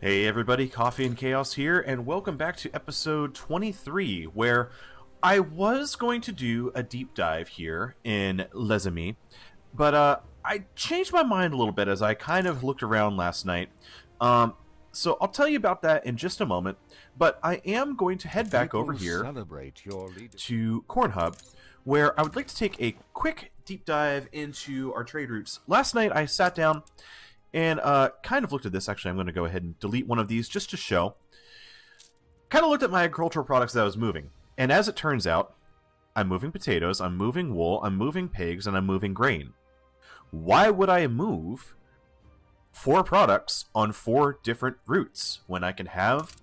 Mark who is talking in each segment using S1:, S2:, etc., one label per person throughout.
S1: Hey everybody, Coffee and Chaos here, and welcome back to episode 23, where I was going to do a deep dive here in Les Amis, but I changed my mind a little bit as I kind of looked around last night. So I'll tell you about that in just a moment, but I am going to head back over here to Corn Hub, where I would like to take a quick deep dive into our trade routes. Last night I sat down and kind of looked at this. Actually, I'm going to go ahead and delete one of these just to show. Kind of looked at my agricultural products that I was moving. And as it turns out, I'm moving potatoes, I'm moving wool, I'm moving pigs, and I'm moving grain. Why would I move 4 products on 4 different routes when I can have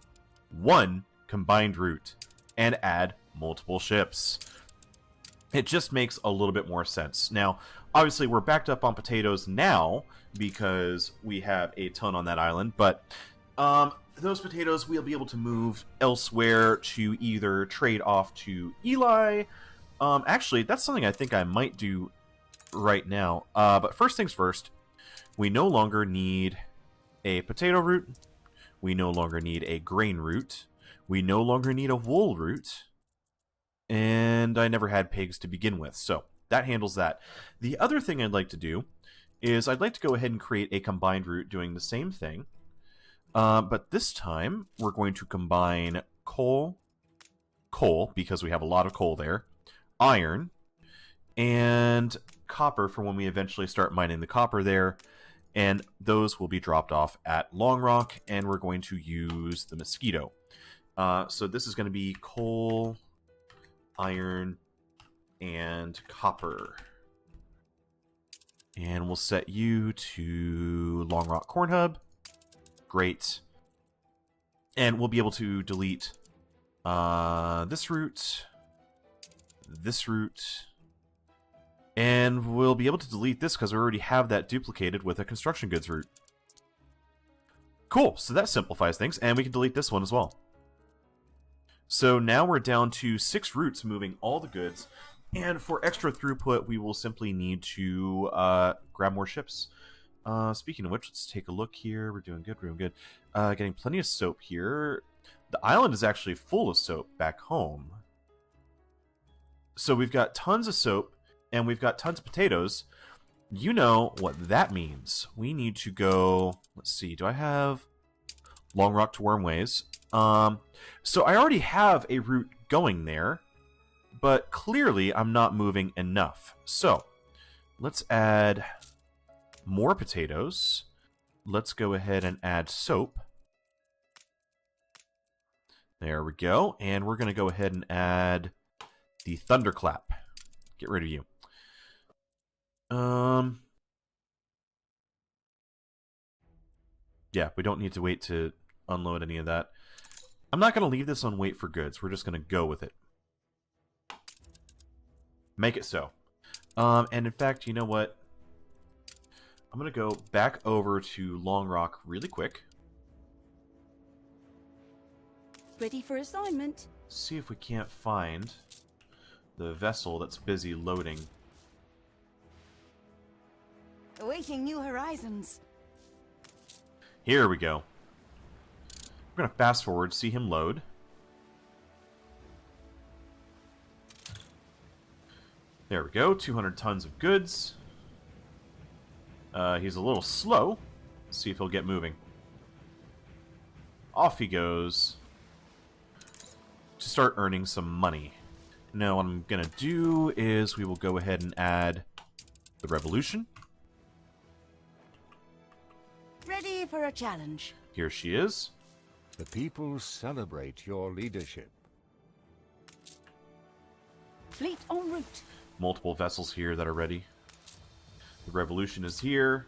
S1: one combined route and add multiple ships? It just makes a little bit more sense. Now, obviously, we're backed up on potatoes now because we have a ton on that island, but those potatoes we'll be able to move elsewhere to either trade off to Eli. Actually, that's something I think I might do right now. But first things first, we no longer need a potato route. We no longer need a grain route. We no longer need a wool route. And I never had pigs to begin with, so that handles that. The other thing I'd like to do is I'd like to go ahead and create a combined route doing the same thing. But this time, we're going to combine coal, because we have a lot of coal there, iron, and copper for when we eventually start mining the copper there. And those will be dropped off at Long Rock, and we're going to use the Mosquito. So this is going to be coal, iron, and copper. And we'll set you to Long Rock Corn Hub. Great. And we'll be able to delete this route, and we'll be able to delete this because we already have that duplicated with a construction goods route. Cool, so that simplifies things, and we can delete this one as well. So now we're down to 6 routes moving all the goods, and for extra throughput, we will simply need to grab more ships. Speaking of which, let's take a look here. We're doing good, getting plenty of soap here. The island is actually full of soap back home. So we've got tons of soap, and we've got tons of potatoes. You know what that means. We need to go... Let's see, do I have Long Rock to Wormways? So I already have a route going there, but clearly I'm not moving enough. So let's add more potatoes. Let's go ahead and add soap. There we go. And we're going to go ahead and add the thunderclap. Get rid of you. Yeah, we don't need to wait to unload any of that. I'm not going to leave this on wait for goods. We're just going to go with it. Make it so. And in fact, you know what? I'm going to go back over to Long Rock really quick.
S2: Ready for assignment.
S1: See if we can't find the vessel that's busy loading.
S2: Awaiting new horizons.
S1: Here we go. We're going to fast forward, see him load. There we go, 200 tons of goods. He's a little slow. Let's see if he'll get moving. Off he goes to start earning some money. Now what I'm going to do is we will go ahead and add the revolution.
S2: Ready for a challenge.
S1: Here she is.
S3: The people celebrate your leadership.
S2: Fleet en route.
S1: Multiple vessels here that are ready. The revolution is here.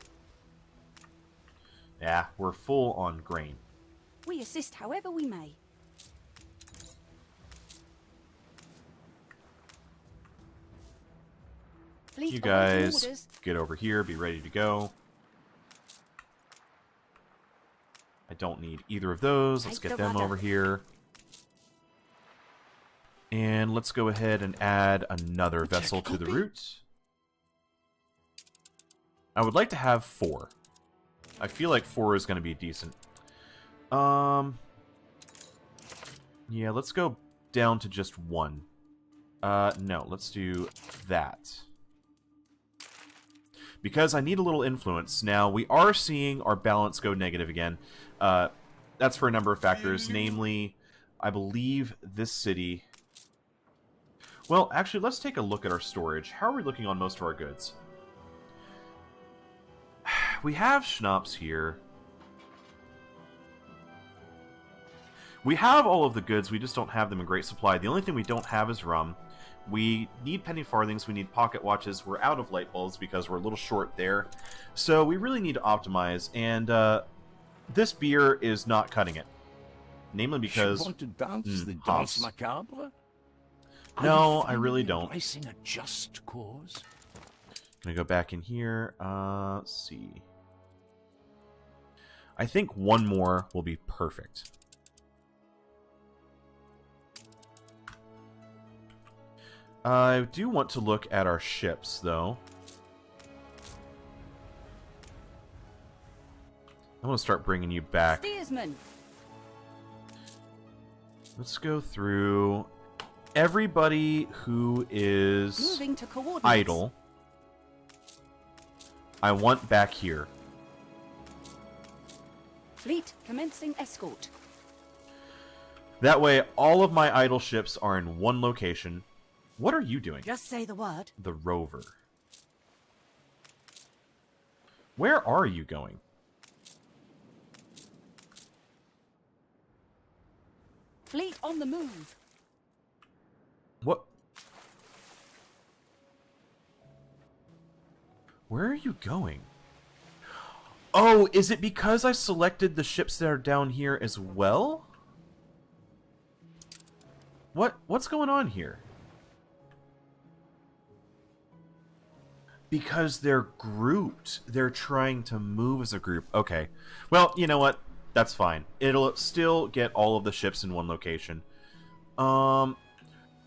S1: Yeah, we're full on grain.
S2: We assist however we may. Fleet
S1: You
S2: awaiting
S1: guys
S2: orders.
S1: get over here, be ready to go. I don't need either of those. Let's
S2: Take
S1: get
S2: the
S1: them
S2: rudder.
S1: over here. And let's go ahead and add another vessel to the route. I would like to have 4. I feel like 4 is going to be decent. Yeah, let's go down to just one. No, let's do that. Because I need a little influence. Now, we are seeing our balance go negative again. That's for a number of factors, namely, I believe this city... Well, actually, let's take a look at our storage. How are we looking on most of our goods? We have schnapps here. We have all of the goods, we just don't have them in great supply. The only thing we don't have is rum. We need penny farthings, we need pocket watches. We're out of light bulbs because we're a little short there. So we really need to optimize, and this beer is not cutting it. Namely because...
S3: You want to dance the dance macabre?
S1: No, I really don't.
S3: Embracing a just cause?
S1: Gonna go back in here. Let's see. I think one more will be perfect. I do want to look at our ships, though. I'm gonna start bringing you back.
S2: Steersman.
S1: Let's go through everybody who is
S2: Moving to coordinates.
S1: idle. I want back here.
S2: Fleet commencing escort.
S1: That way, all of my idle ships are in one location. What are you doing?
S2: Just say the word.
S1: The rover. Where are you going?
S2: Fleet on the move.
S1: What? Where are you going? Oh, is it because I selected the ships that are down here as well? What's going on here? Because they're grouped. They're trying to move as a group. Okay. Well, you know what? That's fine. It'll still get all of the ships in one location.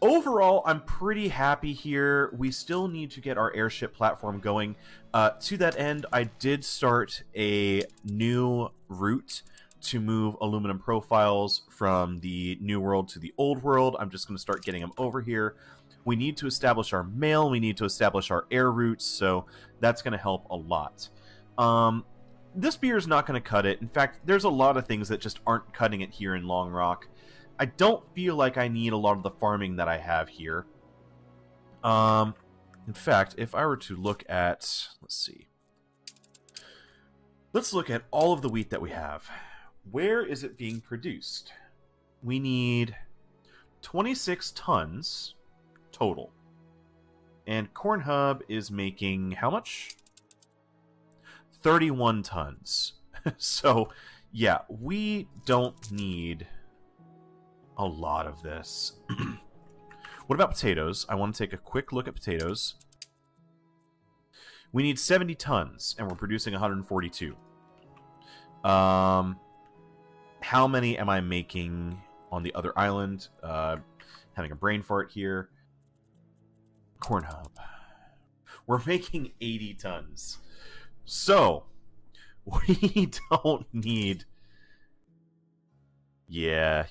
S1: Overall, I'm pretty happy here. We still need to get our airship platform going. To that end, I did start a new route to move aluminum profiles from the New World to the Old World. I'm just going to start getting them over here. We need to establish our mail. We need to establish our air routes, so that's going to help a lot. This beer is not going to cut it. In fact, there's a lot of things that just aren't cutting it here in Long Rock. I don't feel like I need a lot of the farming that I have here. In fact, if I were to look at... Let's see. Let's look at all of the wheat that we have. Where is it being produced? We need 26 tons total. And Corn Hub is making how much? 31 tons. So, yeah, we don't need a lot of this. What about potatoes? I want to take a quick look at potatoes. We need 70 tons, and we're producing 142. How many am I making on the other island? Having a brain fart here. Corn Hub. We're making 80 tons. So, we don't need... Yeah.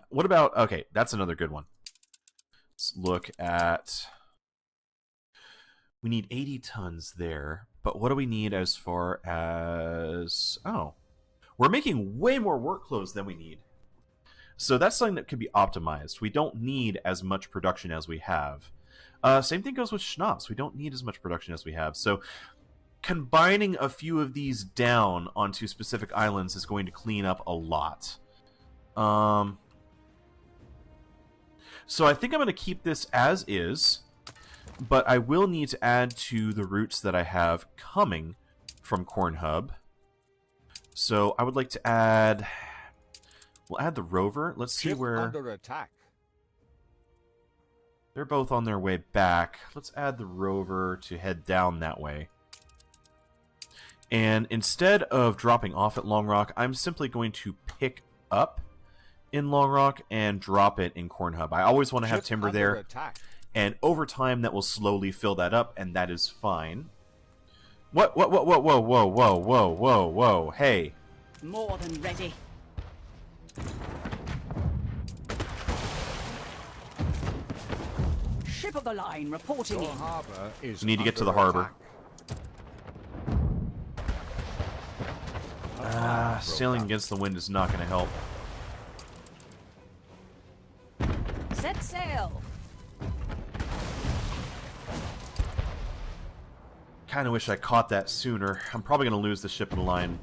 S1: What about... Okay, that's another good one. Let's look at... We need 80 tons there, but what do we need as far as... Oh. We're making way more work clothes than we need. So that's something that could be optimized. We don't need as much production as we have. Same thing goes with schnapps. We don't need as much production as we have. So combining a few of these down onto specific islands is going to clean up a lot. So I think I'm going to keep this as is, but I will need to add to the routes that I have coming from Corn Hub. So I would like to add... We'll add the rover. Let's see where...
S3: under attack.
S1: They're both on their way back. Let's add the rover to head down that way. And instead of dropping off at Long Rock, I'm simply going to pick up in Long Rock and drop it in Corn Hub. I always want to have timber there.
S3: Attack.
S1: And over time, that will slowly fill that up, and that is fine. Whoa, hey.
S2: More than ready. Ship of the line reporting
S3: Your
S2: in.
S3: harbor is
S1: We need to get to the
S3: under
S1: harbor.
S3: attack.
S1: Sailing against the wind is not going to help.
S2: Set sail.
S1: Kind of wish I caught that sooner. I'm probably going to lose the ship in the line.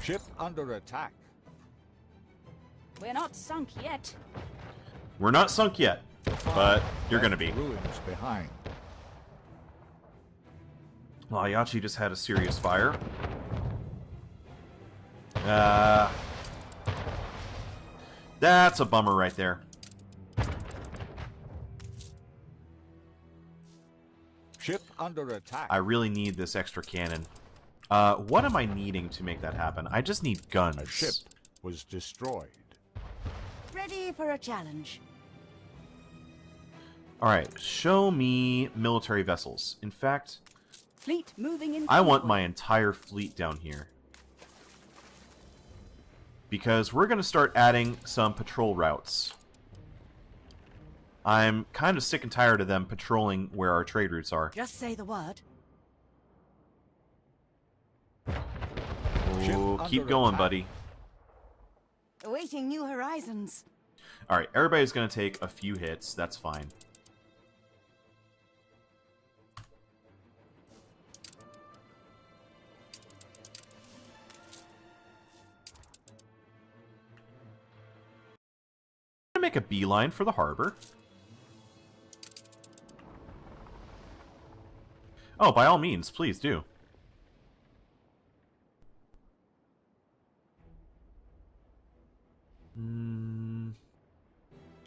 S3: Ship under attack.
S2: We're not sunk yet.
S1: We're not sunk yet, but you're going to be.
S3: Ruins behind.
S1: Well, Yachi just had a serious fire. That's a bummer right there.
S3: Ship under attack.
S1: I really need this extra cannon. What am I needing to make that happen? I just need guns.
S3: A ship was destroyed.
S2: Ready for a challenge.
S1: Alright, show me military vessels. In fact,
S2: Fleet moving in.
S1: I want my entire fleet down here. Because we're going to start adding some patrol routes. I'm kind of sick and tired of them patrolling where our trade routes are.
S2: Just say the word.
S1: Ooh, keep
S3: under
S1: going,
S3: attack.
S1: buddy.
S2: Awaiting new horizons.
S1: Alright, everybody's going to take a few hits. That's fine. I'm going to make a beeline for the harbor. Oh, by all means, please do.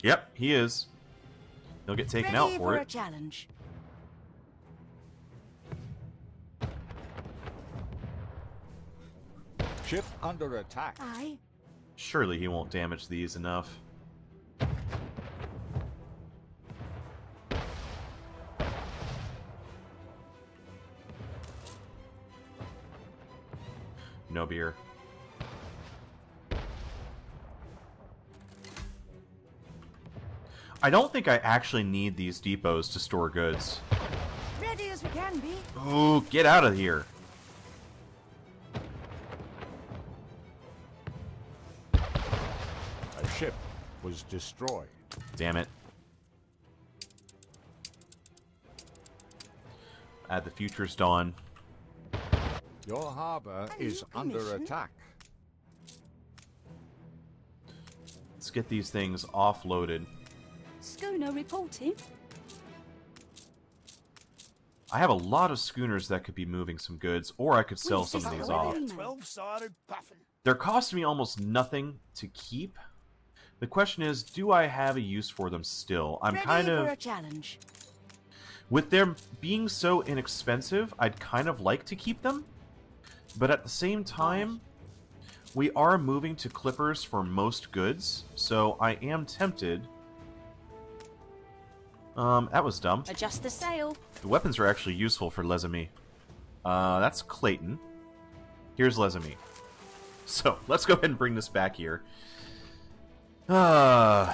S1: Yep, he is. He'll get taken
S2: Ready
S1: out for
S2: a
S1: it.
S2: challenge.
S3: Ship under attack.
S2: Aye.
S1: Surely he won't damage these enough. No beer. I don't think I actually need these depots to store goods.
S2: Ready as we can be.
S1: Ooh, get out of here.
S3: A ship was destroyed.
S1: Damn it. At the future's dawn.
S3: Your harbor
S2: A
S3: is
S2: new
S3: under
S2: commission?
S3: attack.
S1: Let's get these things offloaded.
S2: Schooner reporting.
S1: I have a lot of schooners that could be moving some goods, or I could sell some of these off.
S2: 12-sided puffin.
S1: They're costing me almost nothing to keep. The question is, do I have a use for them still? I'm
S2: Ready
S1: kind
S2: for a
S1: of...
S2: challenge.
S1: With them being so inexpensive, I'd kind of like to keep them. But at the same time, we are moving to clippers for most goods, so I am tempted. That was dumb.
S2: Adjust the sail.
S1: The weapons are actually useful for Lesami. That's Clayton. Here's Lesami. So, let's go ahead and bring this back here.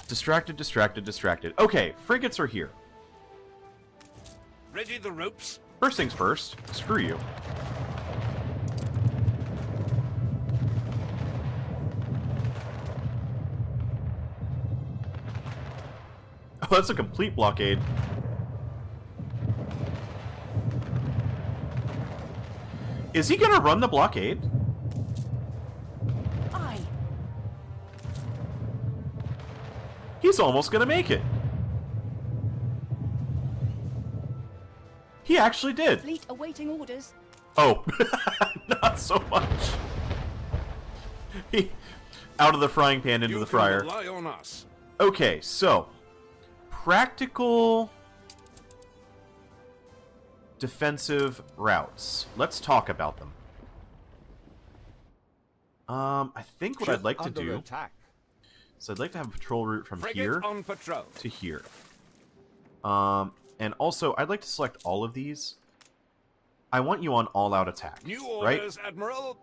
S1: Distracted, distracted, distracted. Okay, frigates are here.
S4: Ready the ropes?
S1: First things first, screw you. Oh, that's a complete blockade. Is he gonna run the blockade?
S2: Aye.
S1: He's almost gonna make it. He actually did.
S2: Fleet awaiting orders.
S1: Oh, not so much. He, out of the frying pan into
S4: You
S1: the
S4: can
S1: fryer.
S4: rely on us.
S1: Okay, so practical defensive routes. Let's talk about them. I think what
S3: Ship
S1: I'd like to
S3: under
S1: do
S3: attack.
S1: is I'd like to have a patrol route from
S4: Frigate
S1: here
S4: on patrol.
S1: to here. And also, I'd like to select all of these. I want you on all-out attack,
S4: New
S1: right?
S4: orders, Admiral.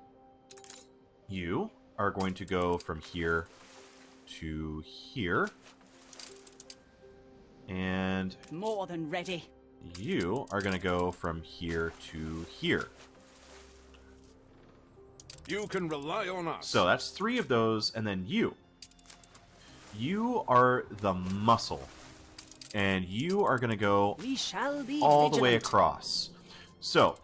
S1: You are going to go from here to here. And
S2: More than ready.
S1: you are going to go from here to here.
S3: You can rely on us.
S1: So that's 3 of those, and then you. You are the muscle. And you are going to go
S2: We shall be
S1: all
S2: vigilant.
S1: the way across. So,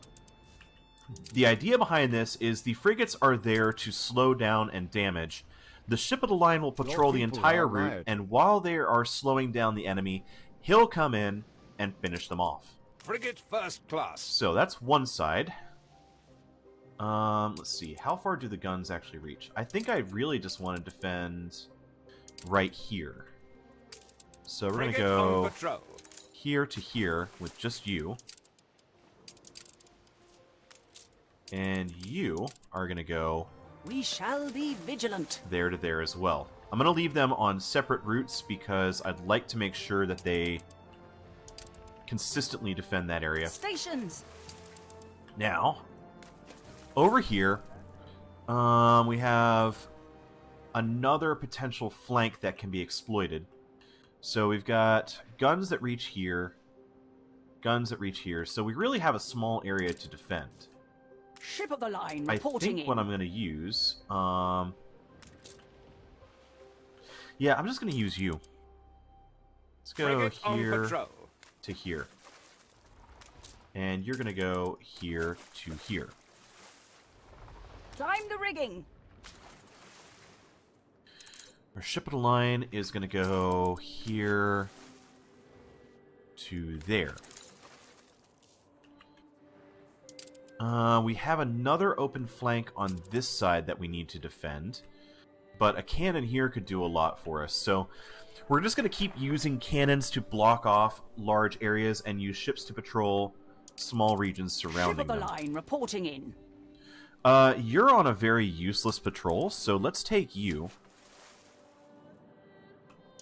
S1: the idea behind this is the frigates are there to slow down and damage. The ship of the line will patrol the
S3: people
S1: entire
S3: are
S1: route,
S3: right.
S1: and while they are slowing down the enemy, he'll come in and finish them off.
S3: Frigate first class.
S1: So that's one side. Let's see. How far do the guns actually reach? I think I really just want to defend right here. So we're going to
S3: Frigate on
S1: go
S3: patrol.
S1: here to here with just you. And you are going to go
S2: We shall be vigilant.
S1: there to there as well. I'm going to leave them on separate routes because I'd like to make sure that they consistently defend that area.
S2: Stations.
S1: Now, over here, we have another potential flank that can be exploited. So we've got guns that reach here, guns that reach here. So we really have a small area to defend.
S2: Ship of the line
S1: I
S2: reporting
S1: think
S2: in.
S1: what I'm going to use... yeah, I'm just going to use you. Let's go
S3: Frigate on
S1: here
S3: patrol.
S1: to here. And you're going to go here to here.
S2: Climb the rigging.
S1: Our ship of the line is going to go here to there. We have another open flank on this side that we need to defend, but a cannon here could do a lot for us. So we're just going to keep using cannons to block off large areas and use ships to patrol small regions
S2: Ship
S1: surrounding
S2: of the
S1: them.
S2: line reporting in.
S1: You're on a very useless patrol, so let's take you.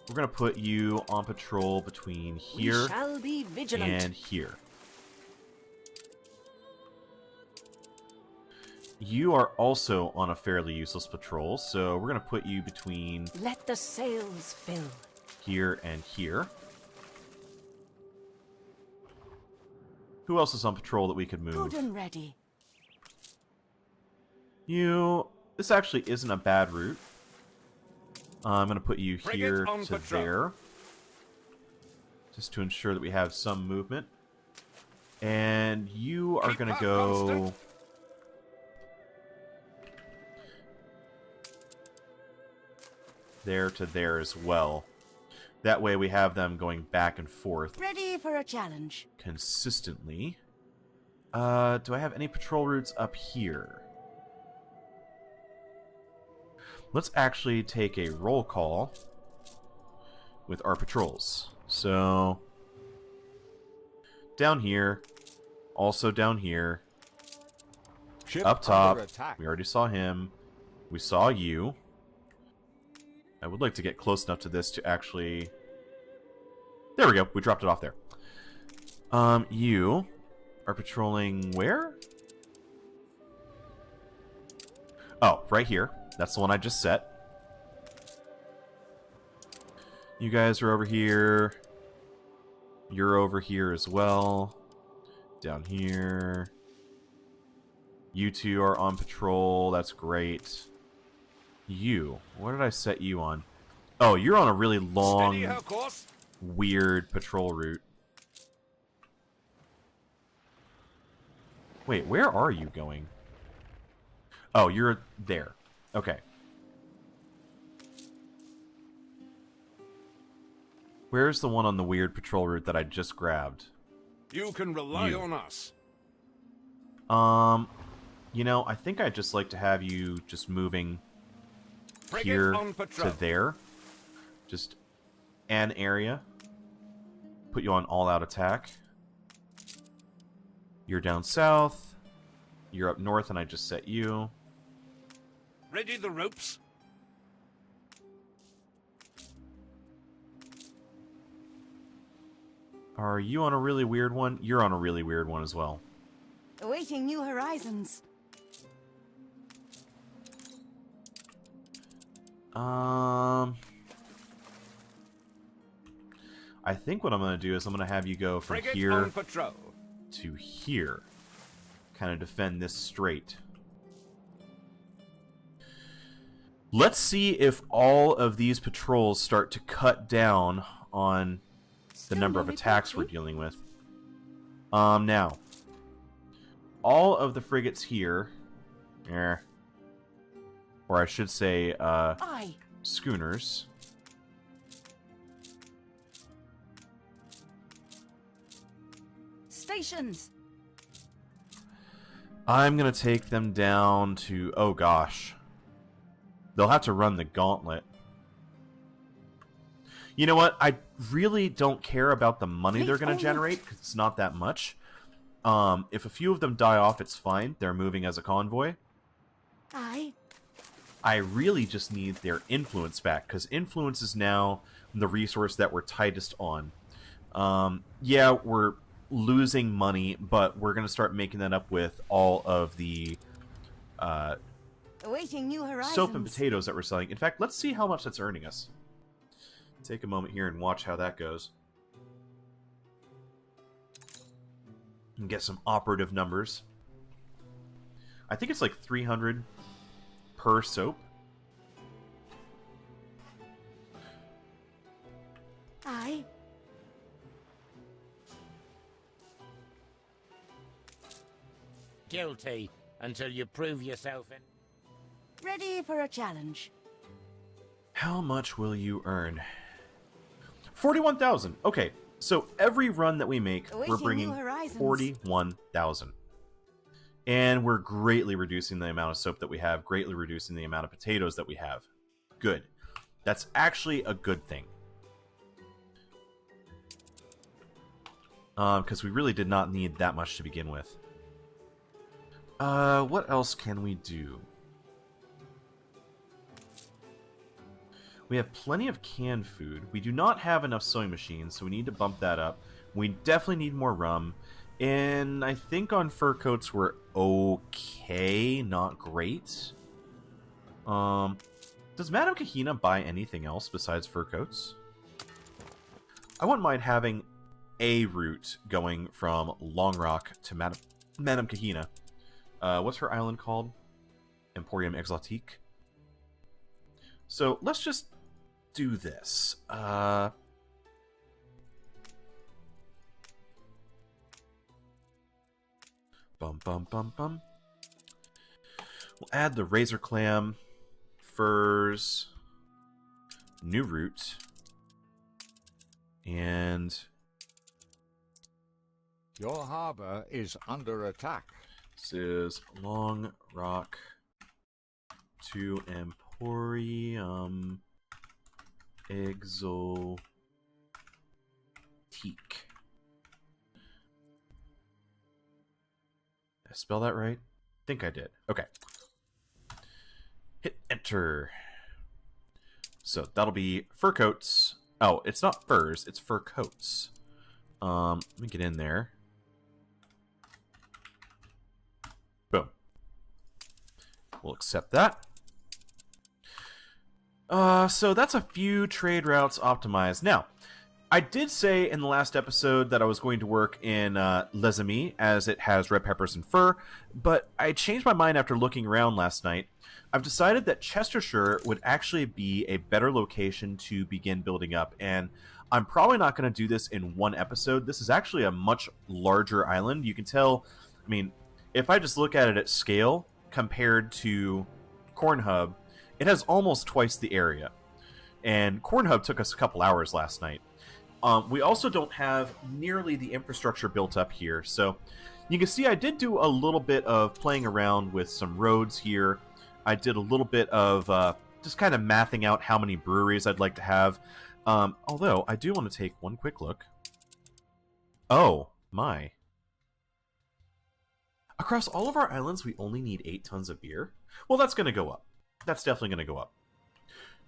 S1: We're going to put you on patrol between here
S2: We shall be vigilant.
S1: and here. You are also on a fairly useless patrol, so we're going to put you between
S2: Let the sails fill.
S1: here and here. Who else is on patrol that we could move?
S2: Good and ready.
S1: You... This actually isn't a bad route. I'm going to put you
S3: Frigate
S1: here
S3: on
S1: to
S3: patrol.
S1: there. Just to ensure that we have some movement. And you are
S3: Keep
S1: going to
S3: that
S1: go...
S3: constant.
S1: there to there as well. That way we have them going back and forth
S2: Ready for a challenge.
S1: consistently. Do I have any patrol routes up here? Let's actually take a roll call with our patrols. So, down here, also down here,
S3: Ship
S1: up top,
S3: under attack.
S1: we already saw him, we saw you. I would like to get close enough to this to actually... There we go, we dropped it off there. You are patrolling where? Oh, right here. That's the one I just set. You guys are over here. You're over here as well. Down here. You two are on patrol. That's great. You. What did I set you on? Oh, you're on a really long,
S3: Steady her course.
S1: weird patrol route. Wait, where are you going? Oh, you're there. Okay. Where's the one on the weird patrol route that I just grabbed?
S3: You can rely
S1: You.
S3: on us.
S1: You know, I think I'd just like to have you just moving
S3: Frigate
S1: here
S3: on patrol.
S1: to there. Just an area. Put you on all-out attack. You're down south. You're up north, and I just set you.
S3: Ready the ropes.
S1: Are you on a really weird one? You're on a really weird one as well.
S2: Awaiting new horizons.
S1: I think what I'm going to do is I'm going to have you go from
S3: Frigate
S1: here
S3: on patrol.
S1: to here. Kind of defend this strait. Let's see if all of these patrols start to cut down on the number of attacks we're dealing with. Now, all of the frigates here, or I should say,
S2: Aye.
S1: schooners.
S2: Stations.
S1: I'm going to take them down to... Oh, gosh. They'll have to run the gauntlet. You know what? I really don't care about the money they're going to generate, because it's not that much. If a few of them die off, it's fine. They're moving as a convoy.
S2: Aye.
S1: I really just need their influence back, because influence is now the resource that we're tightest on. Yeah, we're losing money, but we're going to start making that up with all of the
S2: Awaiting new horizons.
S1: soap and potatoes that we're selling. In fact, let's see how much that's earning us. Take a moment here and watch how that goes. And get some operative numbers. I think it's like 300 per soap.
S2: Aye.
S4: Guilty until you prove yourself in.
S2: Ready for a challenge.
S1: How much will you earn? 41,000. Okay, so every run that we make, we're
S2: Awaiting
S1: bringing
S2: new horizons.
S1: 41,000. And we're greatly reducing the amount of soap that we have, greatly reducing the amount of potatoes that we have. Good. That's actually a good thing. Because we really did not need that much to begin with. What else can we do? We have plenty of canned food. We do not have enough sewing machines, so we need to bump that up. We definitely need more rum. And I think on fur coats we're okay, not great. Does Madame Kahina buy anything else besides fur coats? I wouldn't mind having a route going from Long Rock to Madame Kahina. What's her island called? Emporium Exotique. So let's just do this. Bum bum bum bum. We'll add the razor clam, furs, new route, and
S3: Your harbor is under attack.
S1: this is Long Rock to Emporium Exotique. Did I spell that right? I think I did. Okay. Hit enter. So that'll be fur coats. Oh, it's not furs, it's fur coats. Let me get in there. Boom. We'll accept that. So that's a few trade routes optimized. Now, I did say in the last episode that I was going to work in Les Amis, as it has red peppers and fur, but I changed my mind after looking around last night. I've decided that Chestershire would actually be a better location to begin building up, and I'm probably not going to do this in one episode. This is actually a much larger island. You can tell, I mean, if I just look at it at scale, compared to Corn Hub, it has almost twice the area. And Corn Hub took us a couple hours last night. We also don't have nearly the infrastructure built up here, so you can see I did do a little bit of playing around with some roads here. I did a little bit of just kind of mathing out how many breweries I'd like to have. Although, I do want to take one quick look. Oh, my. Across all of our islands, we only need 8 tons of beer? Well, that's going to go up. That's definitely going to go up.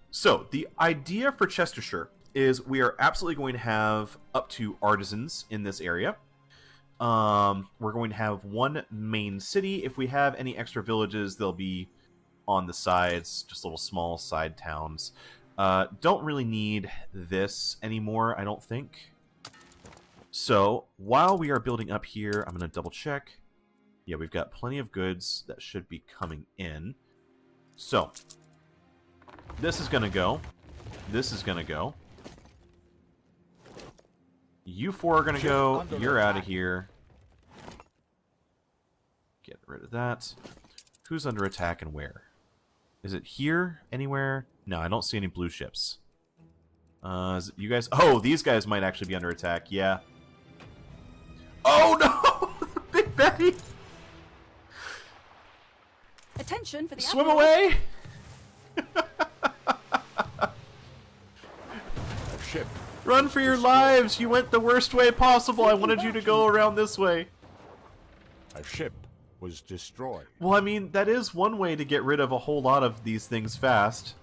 S1: So, the idea for Chestershire is we are absolutely going to have up to artisans in this area. We're going to have one main city. If we have any extra villages, they'll be on the sides, just little small side towns. Don't really need this anymore, I don't think. So, while we are building up here, I'm going to double check. Yeah, we've got plenty of goods that should be coming in. So, this is going to go. This is going to go. You four are going to go. You're out of here. Get rid of that. Who's under attack and where? Is it here? Anywhere? No, I don't see any blue ships. Is it you guys? Oh, these guys might actually be under attack. Yeah. Oh no! Big Betty!
S2: Attention for the
S1: Swim
S2: Admiral.
S1: away!
S3: A ship.
S1: Run for your lives! You went the worst way possible. I wanted you to go around this way.
S3: A ship was destroyed.
S1: Well, I mean, that is one way to get rid of a whole lot of these things fast.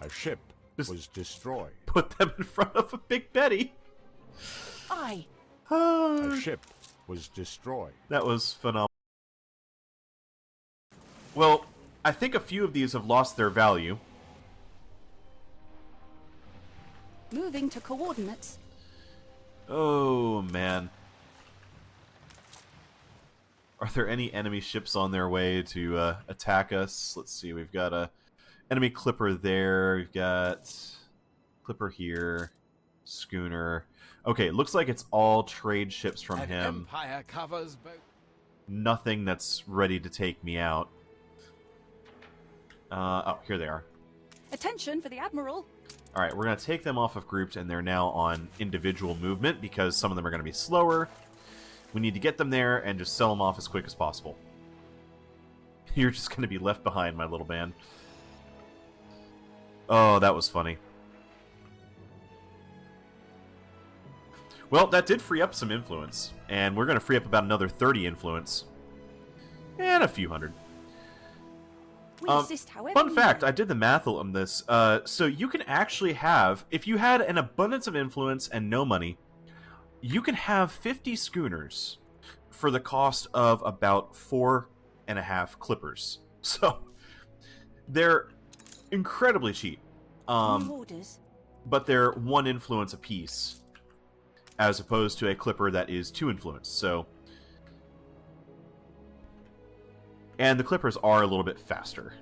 S3: A ship
S1: Just-
S3: was destroyed.
S1: Put them in front of a Big Betty.
S2: Aye.
S3: A ship was destroyed.
S1: That was phenomenal. Well, I think a few of these have lost their value.
S2: Moving to coordinates.
S1: Oh, man. Are there any enemy ships on their way to attack us? Let's see, we've got a enemy clipper there. We've got clipper here. Schooner. Okay, looks like it's all trade ships from
S5: An
S1: him.
S5: empire covers both.
S1: Nothing that's ready to take me out. Oh, here they are.
S2: Attention for the Admiral.
S1: Alright, we're going to take them off of groups, and they're now on individual movement, because some of them are going to be slower. We need to get them there and just sell them off as quick as possible. You're just going to be left behind, my little band. Oh, that was funny. Well, that did free up some influence, and we're going to free up about another 30 influence. And a few hundred.
S2: We assist however
S1: Fun
S2: we
S1: fact,
S2: may.
S1: I did the math on this. So you can actually have, if you had an abundance of influence and no money, you can have 50 schooners for the cost of about 4.5 clippers. So they're incredibly cheap.
S2: New orders.
S1: But they're 1 influence apiece, as opposed to a clipper that is 2 influence. So, and the clippers are a little bit faster.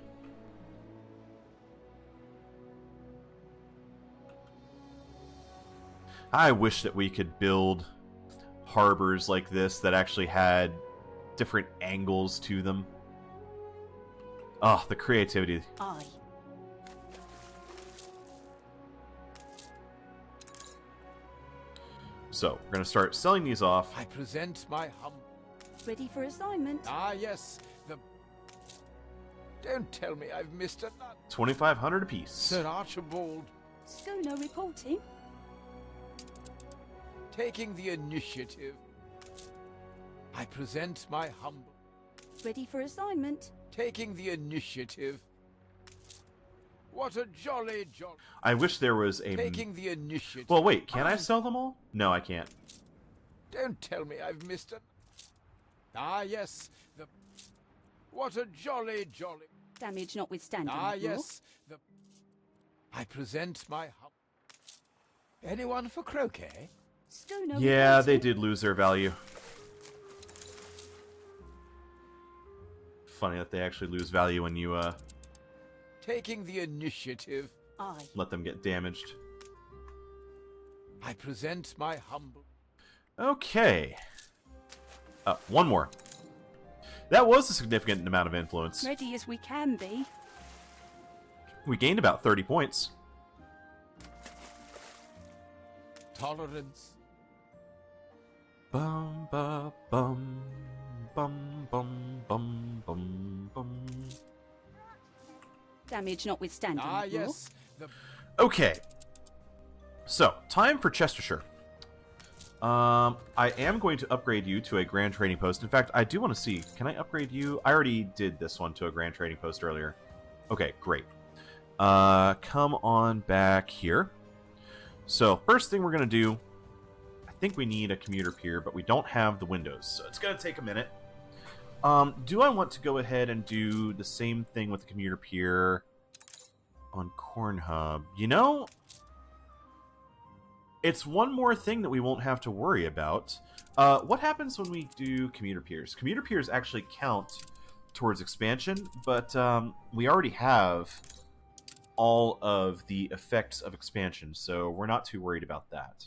S1: I wish that we could build harbors like this that actually had different angles to them. Oh, the creativity.
S2: Aye.
S1: So, we're going to start selling these off.
S5: I present my
S2: Ready for assignment.
S5: Ah, yes, the... Don't tell me I've missed a nut.
S1: 2,500 apiece.
S5: Sir Archibald,
S2: Schooner reporting.
S5: taking the initiative. I present my humble...
S2: Ready for assignment.
S5: Taking the initiative. What a jolly...
S1: I wish there was a...
S5: Taking the initiative.
S1: Well, wait, can I sell them all? No, I can't.
S5: Don't tell me I've missed a... Ah, yes, the... What a jolly...
S2: Damage notwithstanding.
S5: Ah,
S2: Admiral.
S5: yes, the... I present my Anyone for croquet?
S2: Schooner
S1: Yeah, they
S2: reporting.
S1: did lose their value. Funny that they actually lose value when you
S5: Taking the initiative.
S2: Aye.
S1: let them get damaged.
S5: I present my humble...
S1: Okay. One more. That was a significant amount of influence.
S2: Ready as we can be.
S1: We gained about 30 points.
S5: Tolerance.
S1: Bum ba bum bum bum bum bum bum.
S2: Damage notwithstanding.
S5: Ah,
S2: Admiral.
S5: yes, the...
S1: Okay. So, time for Chestershire. I am going to upgrade you to a Grand Trading Post. In fact, I do want to see. Can I upgrade you? I already did this one to a Grand Trading Post earlier. Okay, great. Come on back here. So, first thing we're going to do, I think we need a commuter pier, but we don't have the windows, so it's going to take a minute. Do I want to go ahead and do the same thing with the commuter pier on Corn Hub? You know, it's one more thing that we won't have to worry about. What happens when we do commuter piers? Commuter piers actually count towards expansion, but we already have all of the effects of expansion, so we're not too worried about that.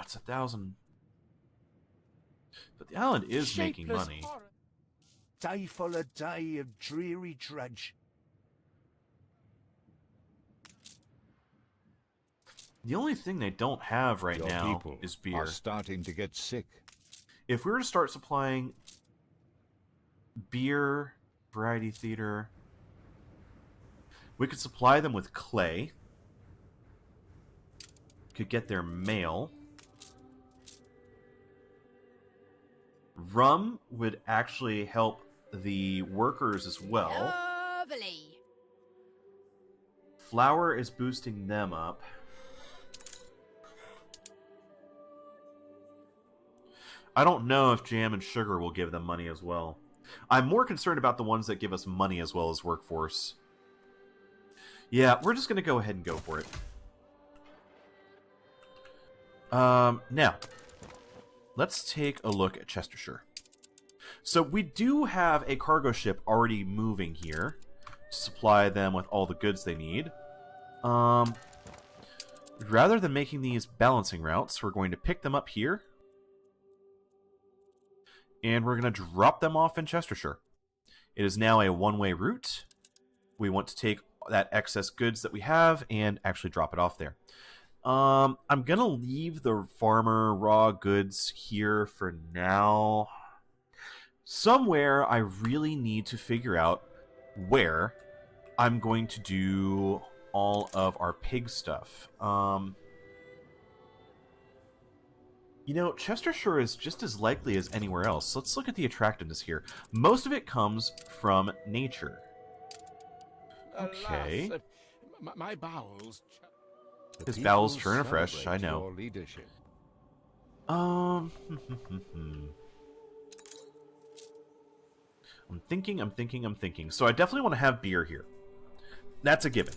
S1: It's 1,000. But the island is making
S5: Shapeless
S1: money.
S5: horror.
S3: Day full a day of dreary drudge.
S1: The only thing they don't have right
S3: Your
S1: now
S3: people
S1: is beer.
S3: are starting to get sick.
S1: If we were to start supplying beer, variety theater, we could supply them with clay. Could get their mail. Rum would actually help the workers as well.
S2: Lovely.
S1: Flour is boosting them up. I don't know if jam and sugar will give them money as well. I'm more concerned about the ones that give us money as well as workforce. Yeah, we're just going to go ahead and go for it. Now, let's take a look at Chestershire. So we do have a cargo ship already moving here to supply them with all the goods they need. Rather than making these balancing routes, we're going to pick them up here. And we're going to drop them off in Chestershire. It is now a one-way route. We want to take that excess goods that we have and actually drop it off there. I'm going to leave the farmer raw goods here for now. Somewhere I really need to figure out where I'm going to do all of our pig stuff. You know, Chestershire is just as likely as anywhere else. Let's look at the attractiveness here. Most of it comes from nature. Okay.
S5: Alas, my bowels.
S3: The
S1: His
S3: people
S1: bowels turn afresh, I
S3: celebrate
S1: know.
S3: your leadership.
S1: I'm thinking. So I definitely want to have beer here. That's a given.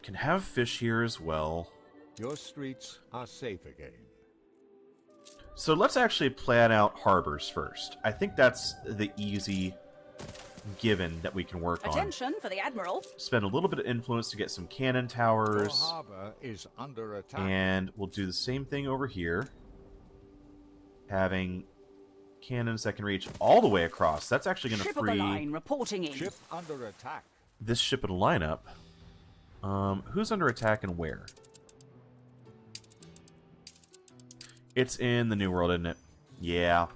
S1: Can have fish here as well.
S3: Your streets are safe again.
S1: So let's actually plan out harbors first. I think that's the easy given that we can work on.
S2: Attention for the Admiral.
S1: Spend a little bit of influence to get some cannon
S3: Your
S1: towers.
S3: harbor is under attack.
S1: And we'll do the same thing over here. Having cannons that can reach all the way across. That's actually going to
S2: Ship of the
S1: free
S2: line reporting in.
S3: Ship under attack.
S1: this ship in lineup. Who's under attack and where? It's in the New World, isn't it? Yeah.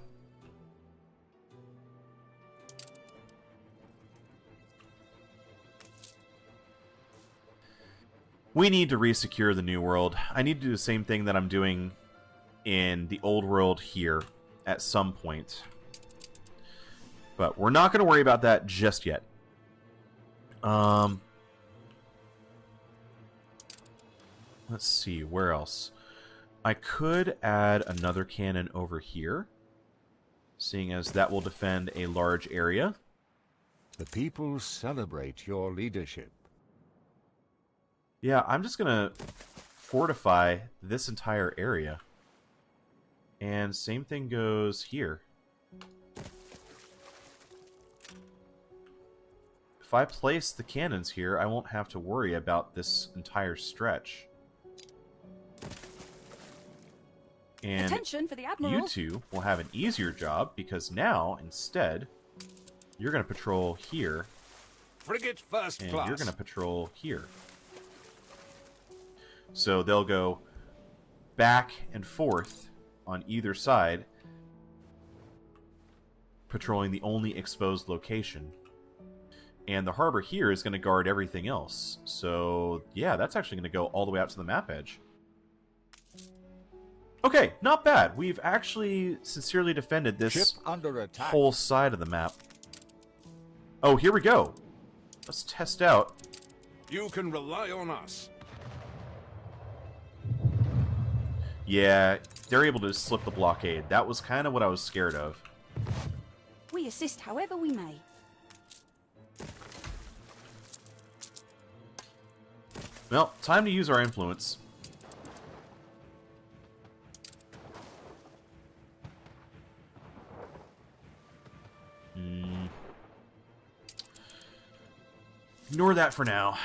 S1: We need to resecure the New World. I need to do the same thing that I'm doing in the Old World here at some point. But we're not going to worry about that just yet. Let's see, where else? I could add another cannon over here, seeing as that will defend a large area.
S3: The people celebrate your leadership.
S1: Yeah, I'm just going to fortify this entire area. And same thing goes here. If I place the cannons here, I won't have to worry about this entire stretch. And
S2: Attention for the Admiral.
S1: you two will have an easier job because now, instead, you're going to patrol here,
S3: Frigate first
S1: and
S3: class.
S1: you're going to patrol here. So they'll go back and forth on either side, patrolling the only exposed location. And the harbor here is going to guard everything else. So, yeah, that's actually going to go all the way out to the map edge. Okay, not bad. We've actually sincerely defended
S3: Ship
S1: this
S3: under attack.
S1: whole side of the map. Oh, here we go. Let's test out
S3: You can rely on us.
S1: Yeah, they're able to slip the blockade. That was kind of what I was scared of.
S2: We assist however we may.
S1: Well, time to use our influence. Ignore that for now.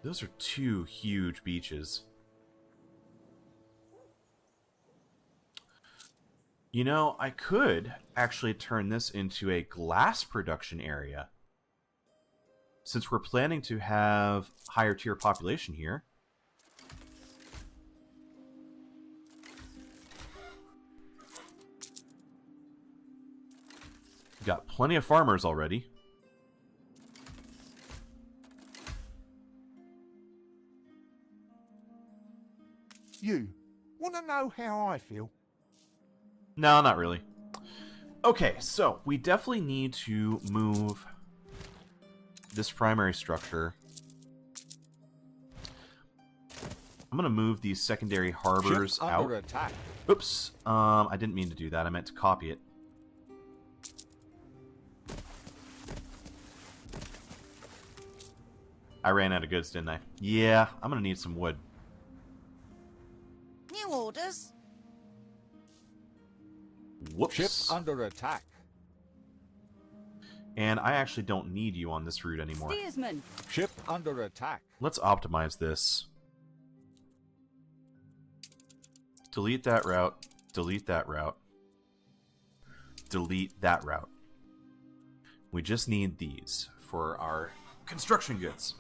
S1: Those are two huge beaches. You know, I could actually turn this into a glass production area. Since we're planning to have higher tier population here. Got plenty of farmers already.
S3: You want to know how I feel?
S1: No, not really. Okay, so we definitely need to move this primary structure. I'm going to move these secondary harbors
S3: Ship
S1: out.
S3: under attack.
S1: Oops. I didn't mean to do that. I meant to copy it. I ran out of goods, didn't I? Yeah, I'm going to need some wood.
S2: New orders.
S1: Whoops.
S3: Ship under attack.
S1: And I actually don't need you on this route anymore.
S2: Steersman.
S3: Ship under attack.
S1: Let's optimize this. Delete that route. Delete that route. Delete that route. We just need these for our construction goods.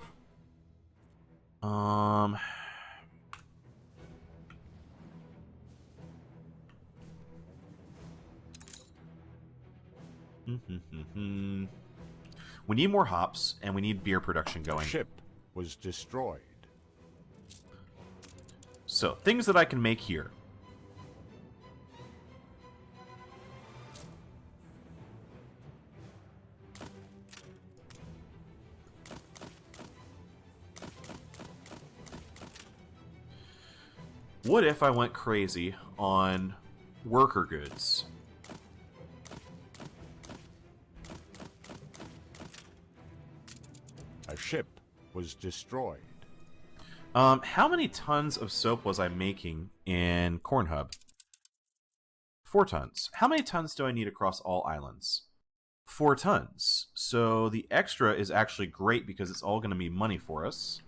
S1: We need more hops, and we need beer production going.
S3: Ship was destroyed.
S1: So, things that I can make here. What if I went crazy on worker goods?
S3: A ship was destroyed.
S1: How many tons of soap was I making in Corn Hub? 4 tons. How many tons do I need across all islands? 4 tons. So the extra is actually great because it's all going to be money for us.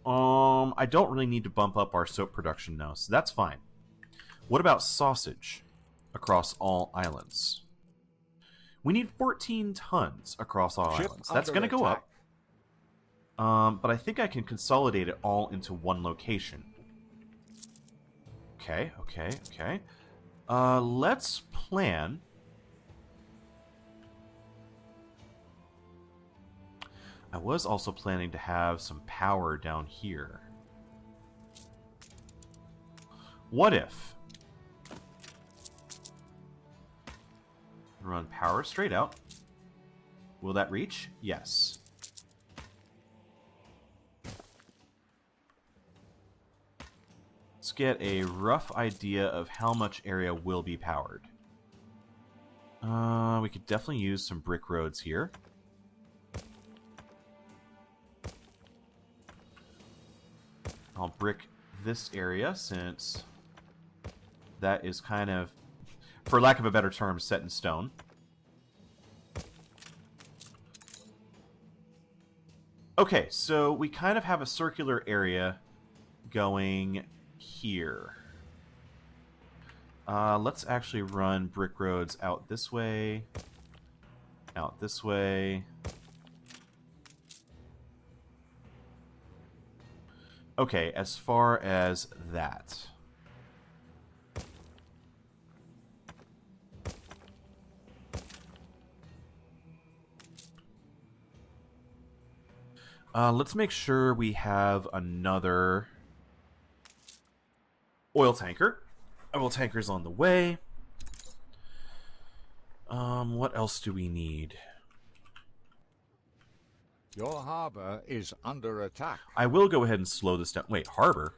S1: I don't really need to bump up our soap production now, so that's fine. What about sausage across all islands? We need 14 tons across all
S3: Ship
S1: islands. That's
S3: under
S1: going to go
S3: attack.
S1: up. But I think I can consolidate it all into one location. Okay, okay, okay. Let's plan. I was also planning to have some power down here. What if? Run power straight out. Will that reach? Yes. Let's get a rough idea of how much area will be powered. We could definitely use some brick roads here. I'll brick this area since that is kind of, for lack of a better term, set in stone. Okay, so we kind of have a circular area going here. Let's actually run brick roads out this way, out this way. Okay, as far as that. Let's make sure we have another oil tanker. Oil tanker's on the way. What else do we need?
S3: Your harbor is under attack.
S1: I will go ahead and slow this down. Wait, harbor?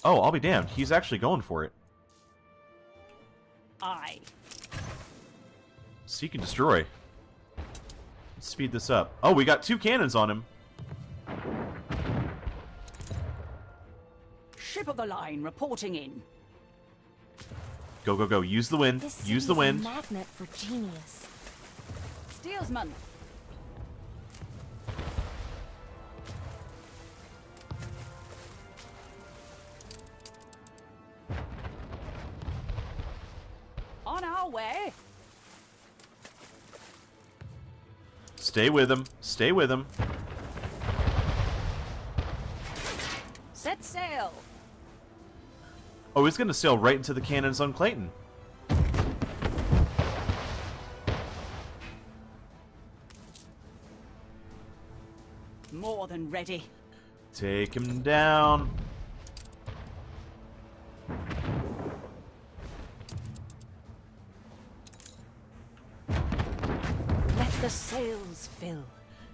S1: Oh, I'll be damned. He's actually going for it.
S2: Aye.
S1: Seek and destroy. Let's speed this up. Oh, we got 2 cannons on him.
S2: Ship of the line reporting in.
S1: Go, go, go. Use the wind.
S6: This
S1: Use the
S6: city's
S1: wind.
S6: a magnet for genius.
S2: Steelsman. On our way.
S1: Stay with him. Stay with him.
S2: Set sail.
S1: Oh, he's going to sail right into the cannons on Clayton.
S2: More than ready.
S1: Take him down.
S2: Let the sails fill.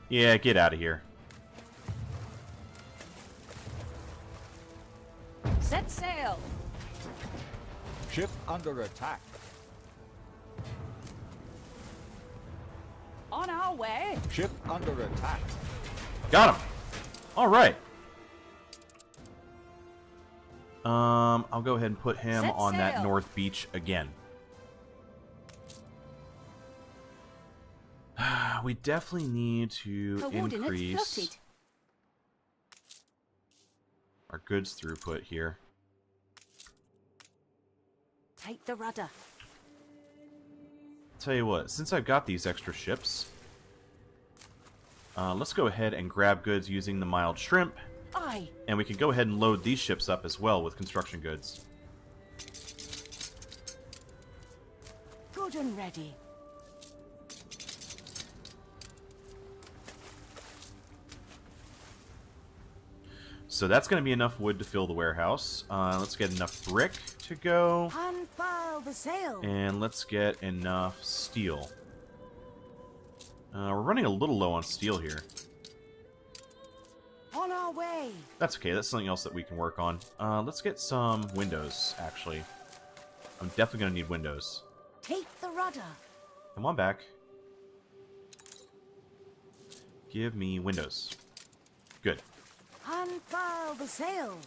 S1: Yeah, get out of here.
S2: Set sail.
S3: Ship under attack.
S2: On our way.
S3: Ship under attack.
S1: Got him. All right. I'll go ahead and put him
S2: Set
S1: on that
S2: sail.
S1: north beach again. We definitely need to
S2: Coordinates
S1: increase
S2: plotted.
S1: our goods throughput here.
S2: Take the rudder.
S1: Tell you what, since I've got these extra ships, let's go ahead and grab goods using the mild shrimp,
S2: Aye.
S1: and we can go ahead and load these ships up as well with construction goods.
S2: Good and ready.
S1: So that's going to be enough wood to fill the warehouse. Let's get enough brick to go,
S2: Unfurl the sail.
S1: and let's get enough steel. We're running a little low on steel here.
S2: On our way.
S1: That's okay, that's something else that we can work on. Let's get some windows, actually. I'm definitely going to need windows.
S2: Take the rudder.
S1: Come on back. Give me windows. Good.
S2: Unfurl the sail.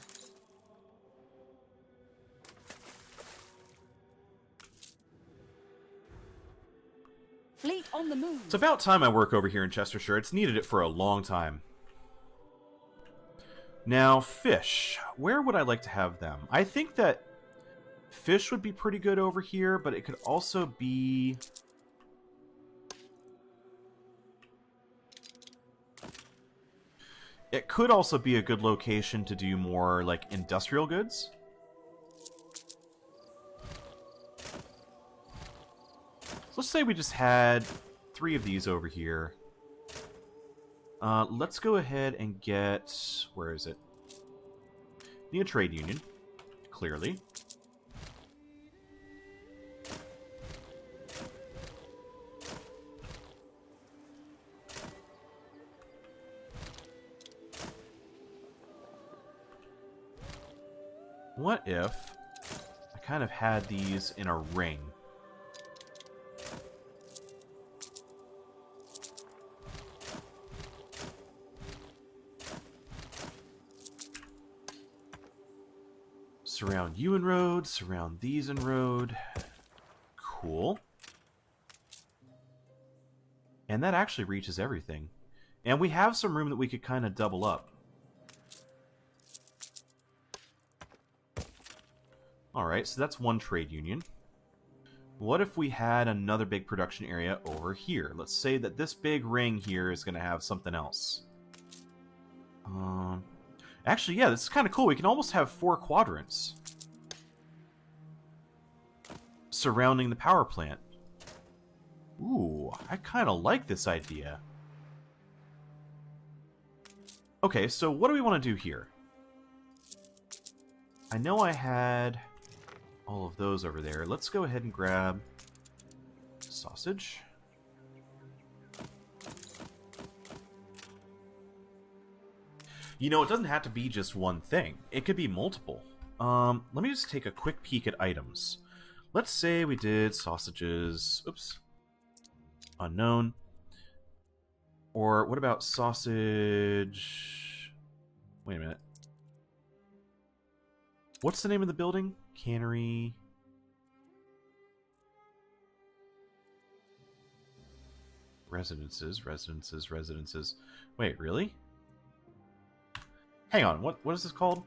S2: Fleet on the move.
S1: It's about time I work over here in Chestershire. It's needed it for a long time. Now, fish. Where would I like to have them? I think that fish would be pretty good over here, but it could also be... It could also be a good location to do more, like, industrial goods. So let's say we just had 3 of these over here. Let's go ahead and get... Where is it? Need a trade union, clearly. What if I kind of had these in a ring? Surround you in road, surround these in road. Cool. And that actually reaches everything. And we have some room that we could kind of double up. Alright, so that's one trade union. What if we had another big production area over here? Let's say that this big ring here is going to have something else. Actually, yeah, this is kind of cool. We can almost have 4 quadrants surrounding the power plant. Ooh, I kind of like this idea. Okay, so what do we want to do here? I know I had all of those over there. Let's go ahead and grab sausage. You know, it doesn't have to be just one thing. It could be multiple. Let me just take a quick peek at items. Let's say we did sausages. Oops. Unknown. Or what about sausage... Wait a minute. What's the name of the building? Cannery... Residences. Wait, really? Hang on, what is this called?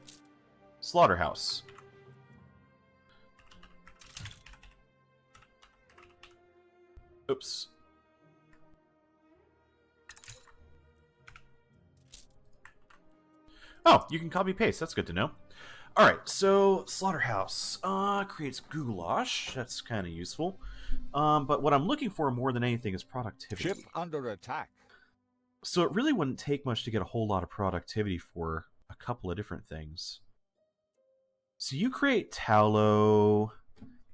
S1: Slaughterhouse. Oops. Oh, you can copy paste. That's good to know. All right, so slaughterhouse creates goulash. That's kind of useful. But what I'm looking for more than anything is productivity.
S3: Ship under attack.
S1: So it really wouldn't take much to get a whole lot of productivity for a couple of different things. So you create tallow.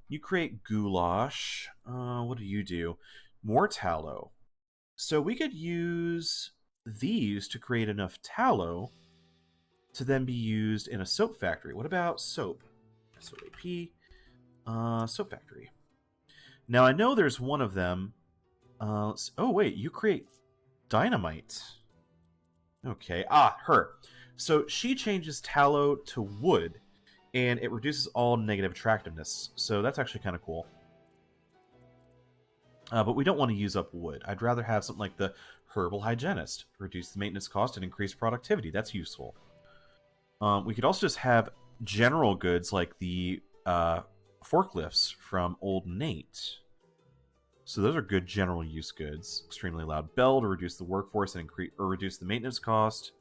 S1: You create goulash. What do you do? More tallow. So we could use these to create enough tallow to then be used in a soap factory. What about soap? SOAP. Soap factory. Now I know there's one of them. Oh wait, you create dynamite. Okay. Her. So she changes tallow to wood, and it reduces all negative attractiveness. So that's actually kind of cool. But we don't want to use up wood. I'd rather have something like the herbal hygienist. Reduce the maintenance cost and increase productivity. That's useful. We could also just have general goods like the forklifts from Old Nate. So those are good general use goods. Extremely loud bell to reduce the workforce and reduce the maintenance cost.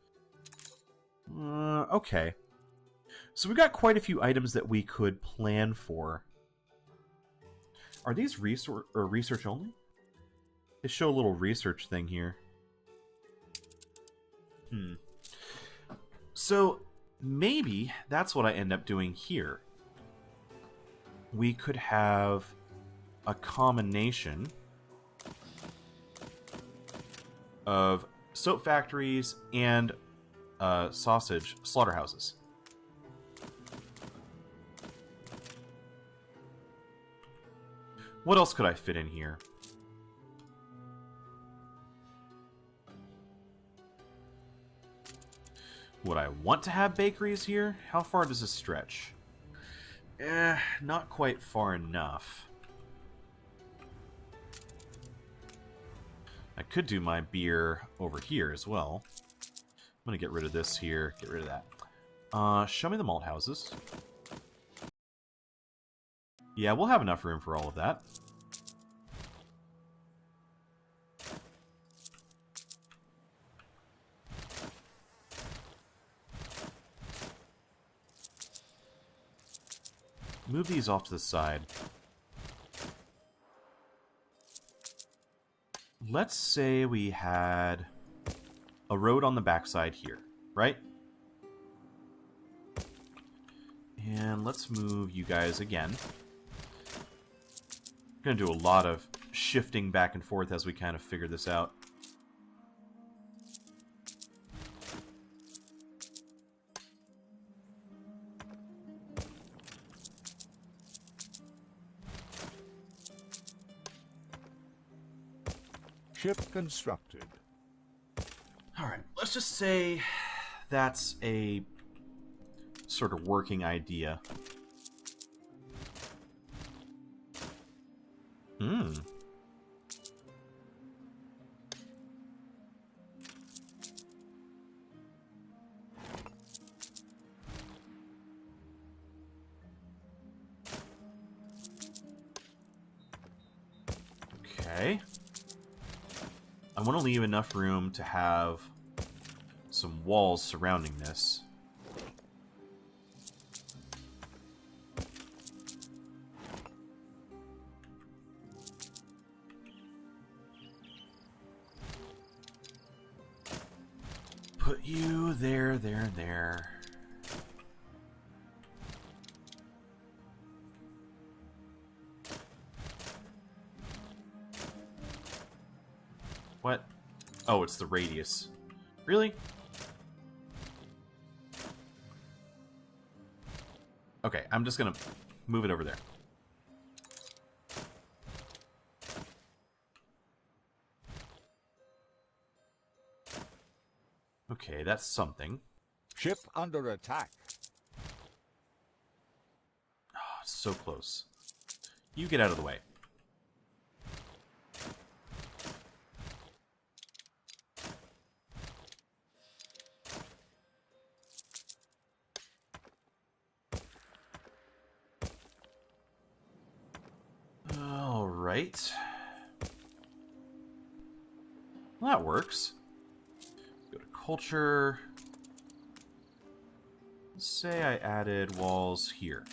S1: Okay. So we got quite a few items that we could plan for. Are these research only? They show a little research thing here. So maybe that's what I end up doing here. We could have a combination of soap factories and sausage slaughterhouses. What else could I fit in here? Would I want to have bakeries here? How far does this stretch? Not quite far enough. I could do my beer over here as well. I'm going to get rid of this here, get rid of that. Show me the malt houses. Yeah, we'll have enough room for all of that. Move these off to the side. Let's say we had a road on the backside here, right? And let's move you guys again. I'm going to do a lot of shifting back and forth as we kind of figure this out.
S3: Ship constructed.
S1: Alright, let's just say that's a sort of working idea. Okay. I want to leave enough room to have some walls surrounding this. Put you there, there, there. What? Oh, it's the radius. Really? Okay, I'm just gonna move it over there. Okay, that's something.
S3: Ship under attack.
S1: Oh, so close. You get out of the way. All right. Well, that works. Go to culture. Let's say I added walls here.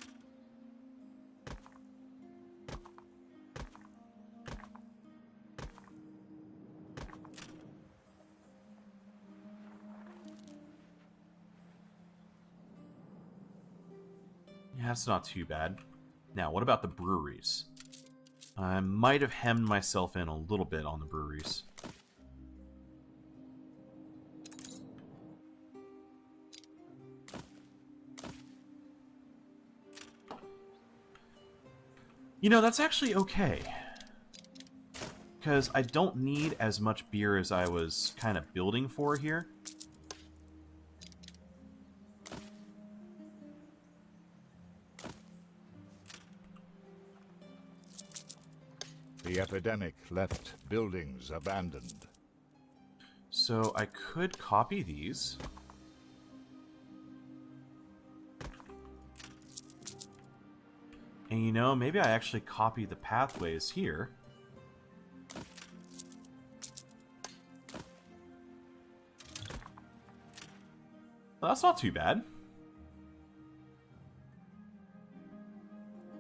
S1: Yeah, that's not too bad. Now, what about the breweries? I might have hemmed myself in a little bit on the breweries. You know, that's actually okay. Because I don't need as much beer as I was kind of building for here.
S3: The epidemic left buildings abandoned.
S1: So I could copy these. And you know, maybe I actually copy the pathways here. Well, that's not too bad.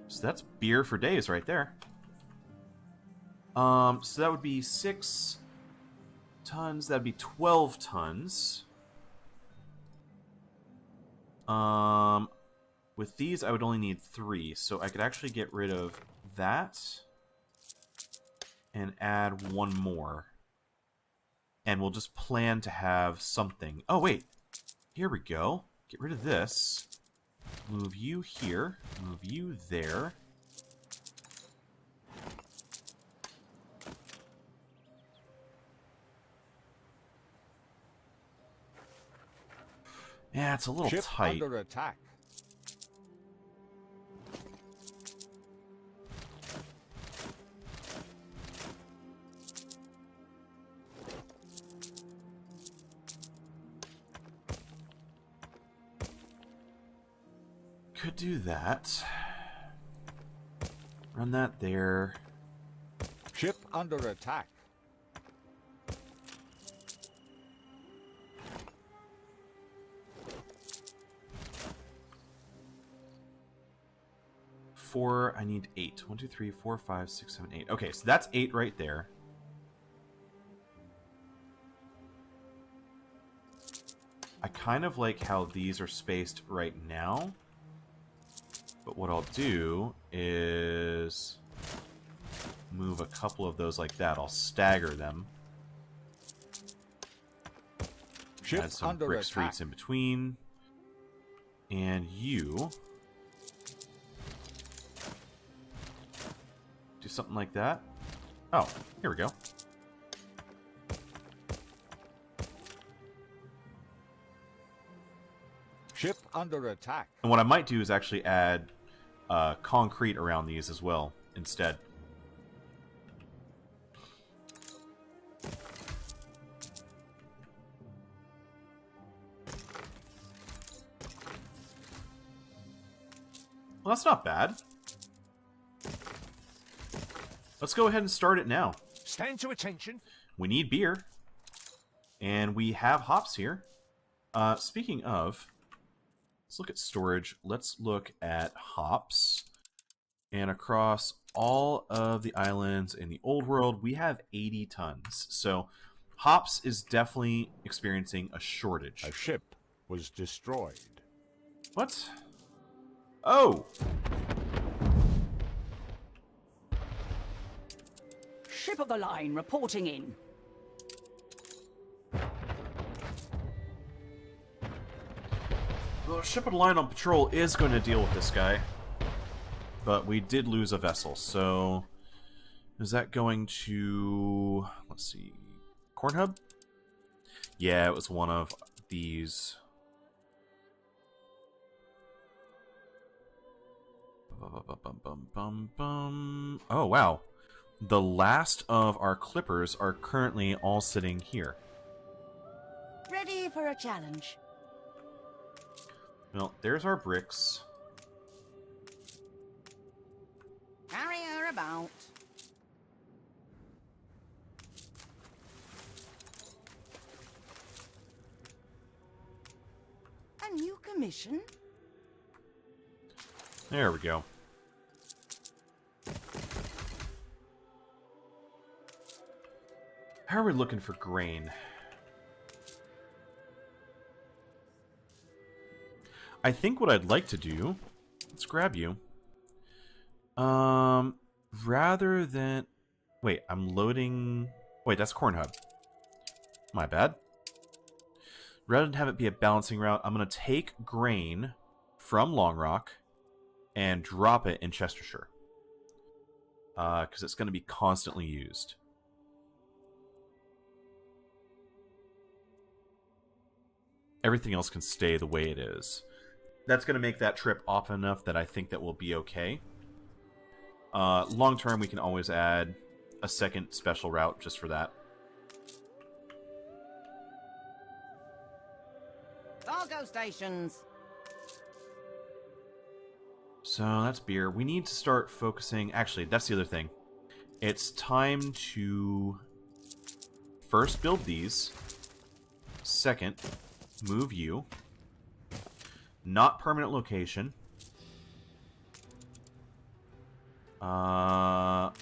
S1: So that's beer for days right there. So that would be 6 tons. That'd be 12 tons. With these, I would only need 3, so I could actually get rid of that and add 1 more. And we'll just plan to have something. Oh, wait. Here we go. Get rid of this. Move you here. Move you there. Yeah, it's a little
S3: Ship
S1: tight.
S3: under attack.
S1: Could do that. Run that there.
S3: Ship under attack.
S1: I need 8. 1, 2, 3, 4, 5, 6, 7, 8. Okay, so that's 8 right there. I kind of like how these are spaced right now. But what I'll do is move a couple of those like that. I'll stagger them.
S3: Ship
S1: Add some
S3: under
S1: brick
S3: attack.
S1: streets in between. And you... do something like that. Oh, here we go.
S3: Ship under attack.
S1: And what I might do is actually add concrete around these as well, instead. Well, that's not bad. Let's go ahead and start it now.
S5: Stand to attention.
S1: We need beer. And we have hops here. Speaking of, let's look at storage. Let's look at hops. And across all of the islands in the old world, we have 80 tons. So hops is definitely experiencing a shortage.
S3: A ship was destroyed.
S1: What? Oh!
S2: Ship of the line reporting in.
S1: The ship of the line on patrol is going to deal with this guy. But we did lose a vessel, so... Is that going to... Let's see... Corn Hub? Yeah, it was one of these. Oh, wow. The last of our clippers are currently all sitting here.
S2: Ready for a challenge.
S1: Well, there's our bricks.
S2: Carry her about. A new commission?
S1: There we go. How are we looking for grain? I think what I'd like to do... Let's grab you. Rather than... Wait, I'm loading... Wait, that's Corn Hub. My bad. Rather than have it be a balancing route, I'm going to take grain from Long Rock and drop it in Chestershire. Because it's going to be constantly used. Everything else can stay the way it is. That's going to make that trip often enough that I think that will be okay. Long term, we can always add a second special route just for that.
S2: Cargo stations.
S1: So that's beer. We need to start focusing... Actually, that's the other thing. It's time to first build these. Second, move you. Not permanent location. Small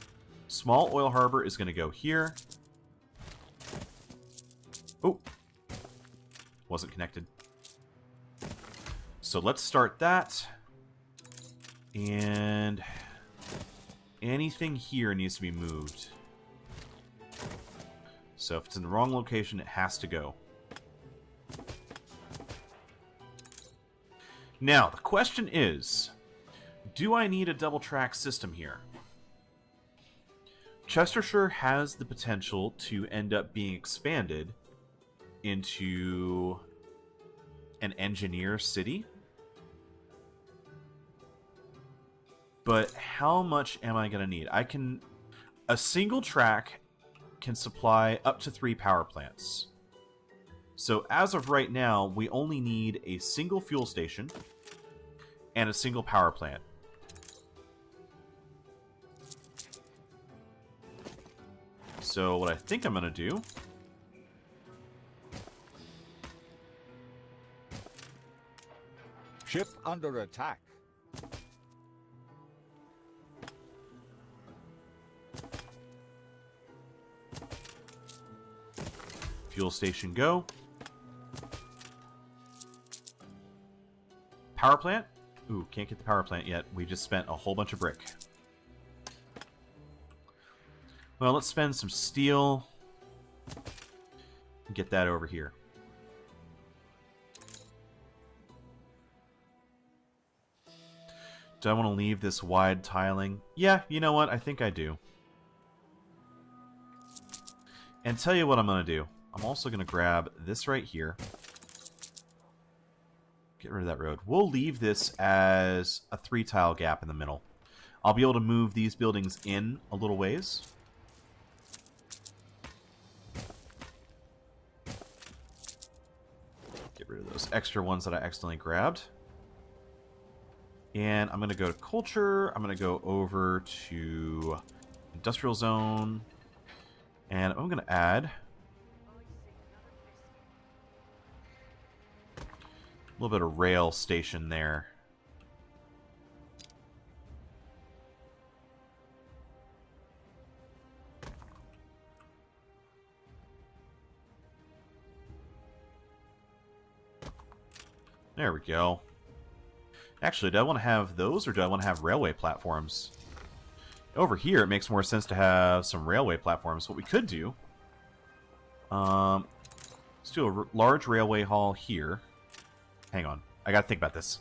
S1: oil harbor is going to go here. Oh. Wasn't connected. So let's start that. And anything here needs to be moved. So if it's in the wrong location, it has to go. Now, the question is, do I need a double track system here? Chestershire has the potential to end up being expanded into an engineer city. But how much am I going to need? A single track can supply up to 3 power plants. So as of right now, we only need a single fuel station and a single power plant. So what I think I'm going to do...
S3: Ship under attack.
S1: Fuel station go. Power plant? Ooh, can't get the power plant yet. We just spent a whole bunch of brick. Well, let's spend some steel and get that over here. Do I want to leave this wide tiling? Yeah, you know what? I think I do. And tell you what I'm going to do. I'm also going to grab this right here. Get rid of that road. We'll leave this as a 3-tile gap in the middle. I'll be able to move these buildings in a little ways. Get rid of those extra ones that I accidentally grabbed. And I'm going to go to culture. I'm going to go over to industrial zone. And I'm going to add a little bit of rail station there. There we go. Actually, do I want to have those, or do I want to have railway platforms? Over here, it makes more sense to have some railway platforms. What we could do... let's do a large railway hall here. Hang on. I gotta think about this.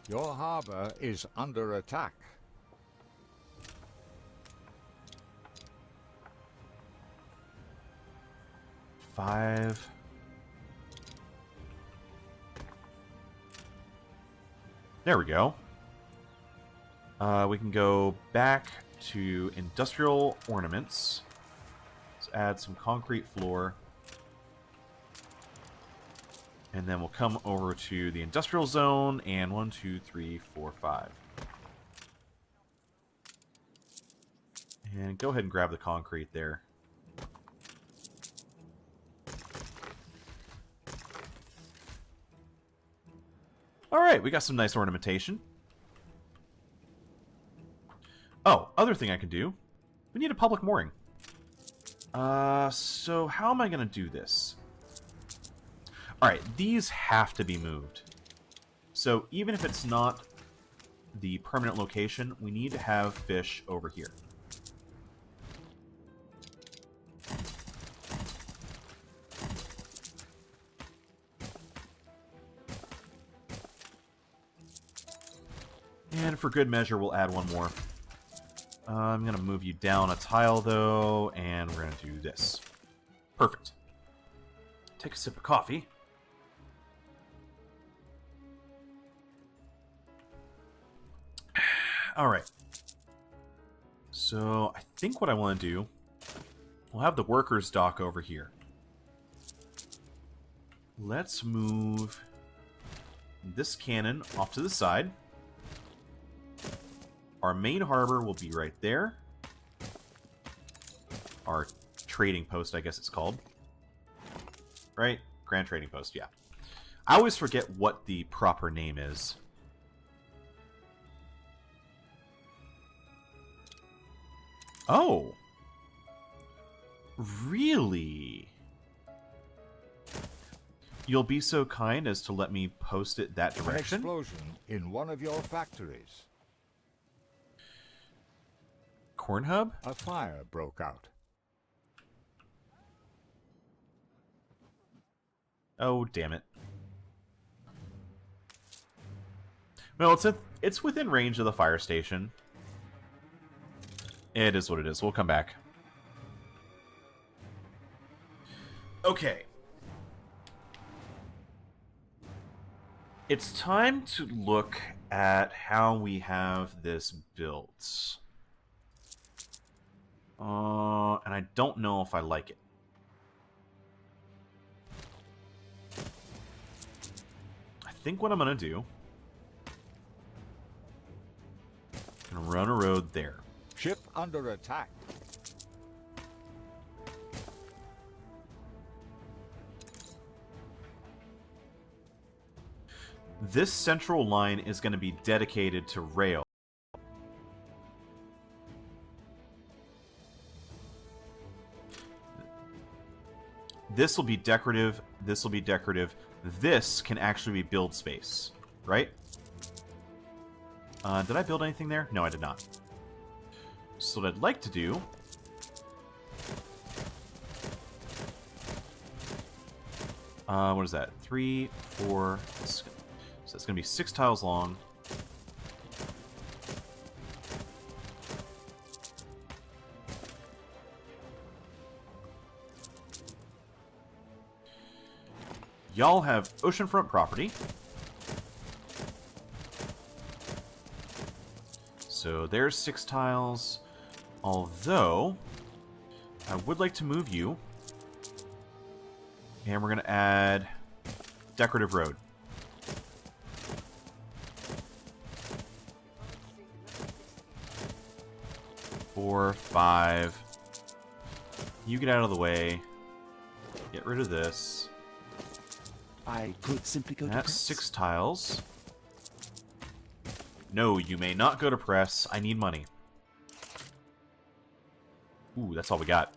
S3: Your harbor is under attack.
S1: Five. There we go. We can go back to industrial ornaments. Let's add some concrete floor. And then we'll come over to the industrial zone and 1, 2, 3, 4, 5. And go ahead and grab the concrete there. Alright, we got some nice ornamentation. Oh, other thing I can do. We need a public mooring. So how am I going to do this? Alright, these have to be moved. So even if it's not the permanent location, we need to have fish over here. And for good measure, we'll add one more. I'm going to move you down a tile, though, and we're going to do this. Perfect. Take a sip of coffee. Alright. So, I think what I want to do... We'll have the workers' dock over here. Let's move this cannon off to the side. Our main harbor will be right there. Our trading post, I guess it's called. Right? Grand Trading Post, yeah. I always forget what the proper name is. Oh. Really? You'll be so kind as to let me post it that direction?
S3: An explosion in one of your factories.
S1: Corn hub?
S3: A fire broke out.
S1: Oh, damn it. Well, it's within range of the fire station. It is what it is. We'll come back. Okay. It's time to look at how we have this built. And I don't know if I like it. I think what I'm going to do... I'm going to run a road there.
S3: Ship under attack.
S1: This central line is going to be dedicated to rail. This will be decorative. This will be decorative. This can actually be build space, right? Did I build anything there? No, I did not. So what I'd like to do... what is that? 3, 4... So it's going to be 6 tiles long. Y'all have oceanfront property. So there's 6 tiles. Although, I would like to move you. And we're going to add decorative road. Four, 5. You get out of the way. Get rid of this.
S7: I could simply go to
S1: That's
S7: press.
S1: 6 tiles. No, you may not go to press. I need money. Ooh, that's all we got.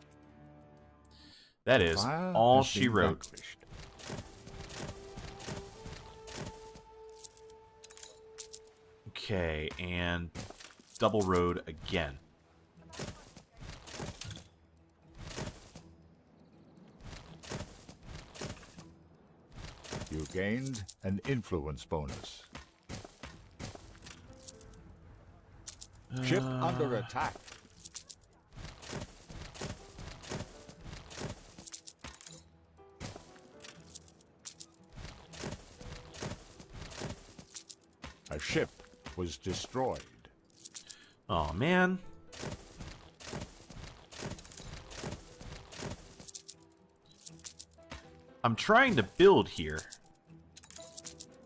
S1: That is
S3: Fire
S1: all
S3: has
S1: she
S3: been
S1: wrote.
S3: vanquished.
S1: Okay, and double road again.
S3: You gained an influence bonus. Ship under attack. A ship was destroyed.
S1: Oh, man. I'm trying to build here.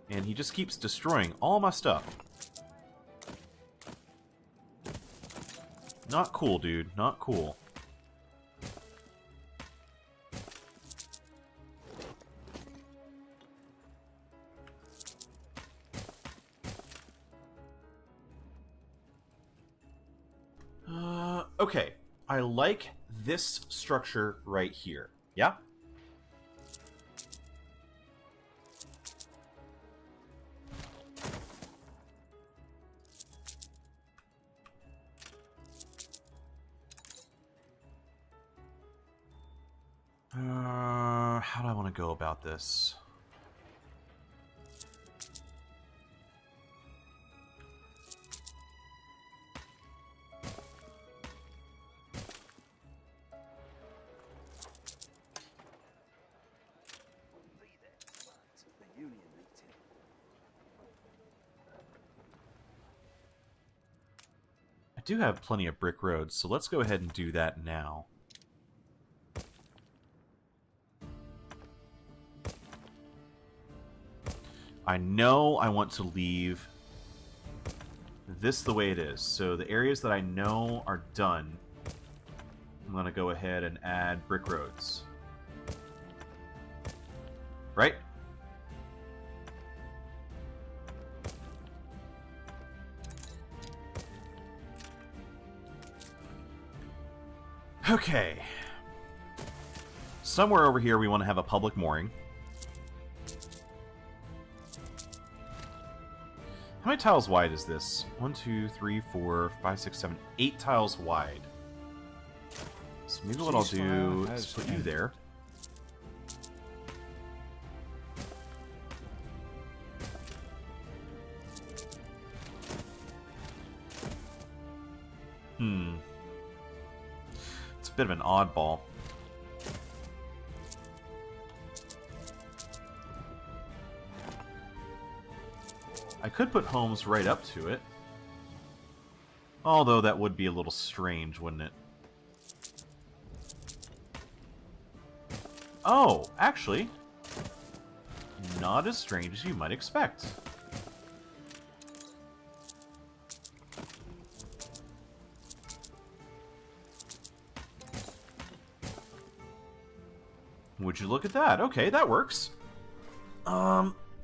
S1: And he just keeps destroying all my stuff. Not cool, dude. Not cool. Okay. I like this structure right here. Yeah? How do I want to go about this? I do have plenty of brick roads, so let's go ahead and do that now. I know I want to leave this the way it is. So the areas that I know are done, I'm going to go ahead and add brick roads. Right? Okay. Somewhere over here we want to have a public mooring. How many tiles wide is this? 1, 2, 3, 4, 5, 6, 7, 8 tiles wide. So maybe what I'll do is put you there. It's a bit of an oddball. I could put homes right up to it. Although that would be a little strange, wouldn't it? Oh, actually, not as strange as you might expect. Would you look at that? Okay, that works.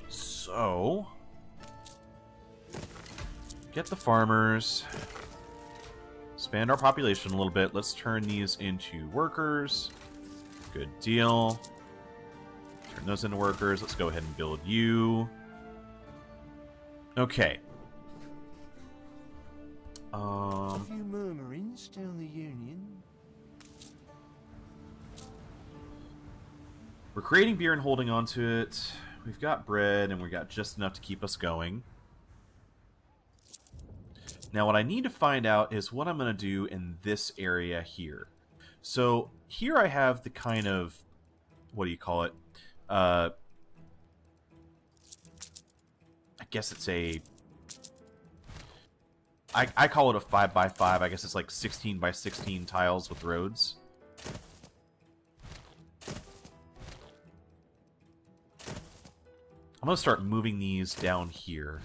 S1: So... get the farmers. Expand our population a little bit. Let's turn these into workers. Good deal. Turn those into workers. Let's go ahead and build you. Okay.
S7: A few murmurings down the Union.
S1: We're creating beer and holding on to it. We've got bread, and we've got just enough to keep us going. Now, what I need to find out is what I'm going to do in this area here. So, here I have the kind of... what do you call it? I guess it's a... I call it a 5x5. I guess it's like 16 by 16 tiles with roads. I'm going to start moving these down here.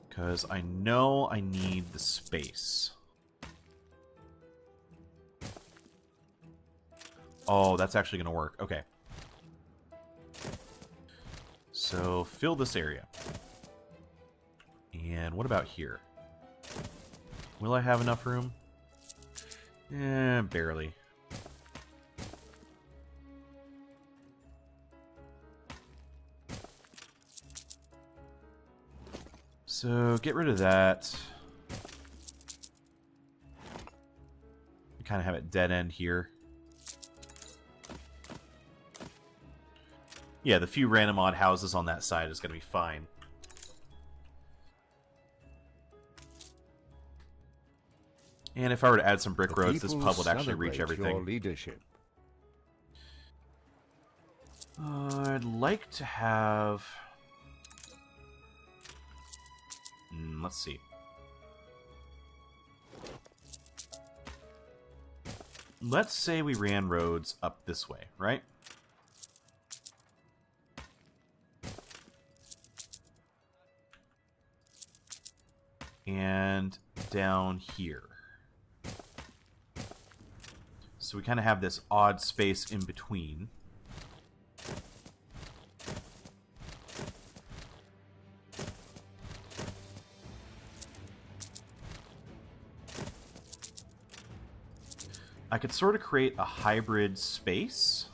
S1: Because I know I need the space. Oh, that's actually going to work. Okay. So, fill this area. And what about here? Will I have enough room? Barely. So, get rid of that. We kind of have it dead end here. Yeah, the few random odd houses on that side is going to be fine. And if I were to add some brick
S3: The
S1: roads, this
S3: people
S1: pub would actually reach
S3: celebrate
S1: everything.
S3: your leadership.
S1: I'd like to have... let's see. Let's say we ran roads up this way, right? And down here. So we kind of have this odd space in between. I could sort of create a hybrid space.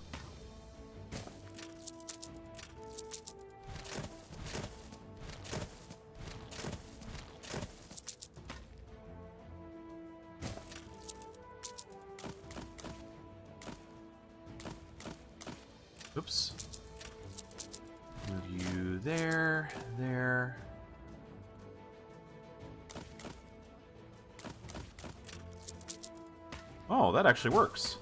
S1: Oops. Move you there, there. Oh, that actually works.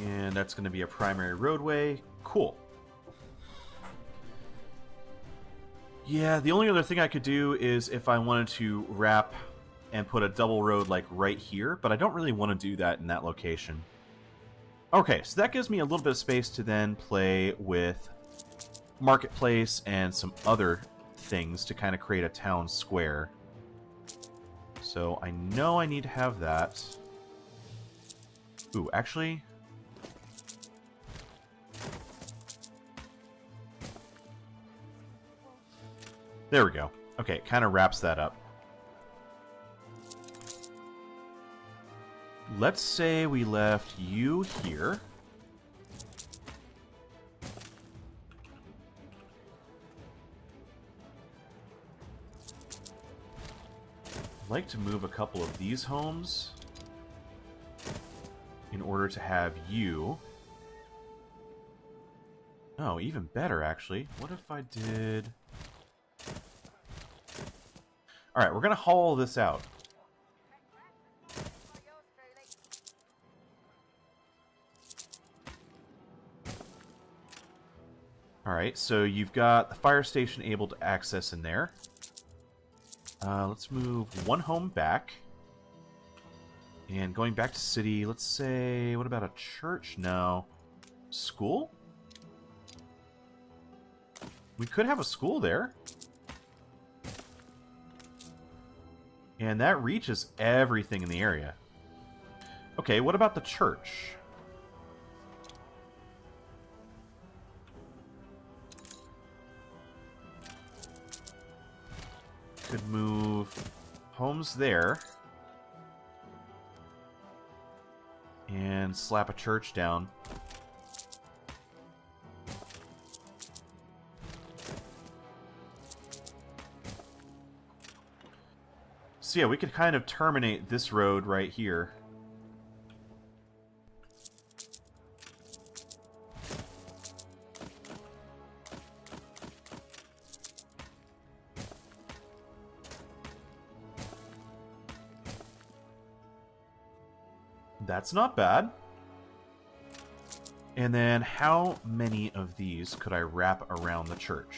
S1: And that's going to be a primary roadway. Cool. Yeah, the only other thing I could do is if I wanted to wrap and put a double road like right here, but I don't really want to do that in that location. Okay, so that gives me a little bit of space to then play with marketplace and some other things to kind of create a town square. So I know I need to have that. Ooh, actually... There we go. Okay, it kind of wraps that up. Let's say we left you here. I'd like to move a couple of these homes in order to have you. Oh, even better, actually. What if I did... Alright, we're going to haul this out. Alright, so you've got the fire station able to access in there. Let's move one home back. And going back to city, let's say... What about a church? No. School? We could have a school there. And that reaches everything in the area. Okay, what about the church? Could move homes there. And slap a church down. So yeah, we could kind of terminate this road right here. That's not bad. And then how many of these could I wrap around the church?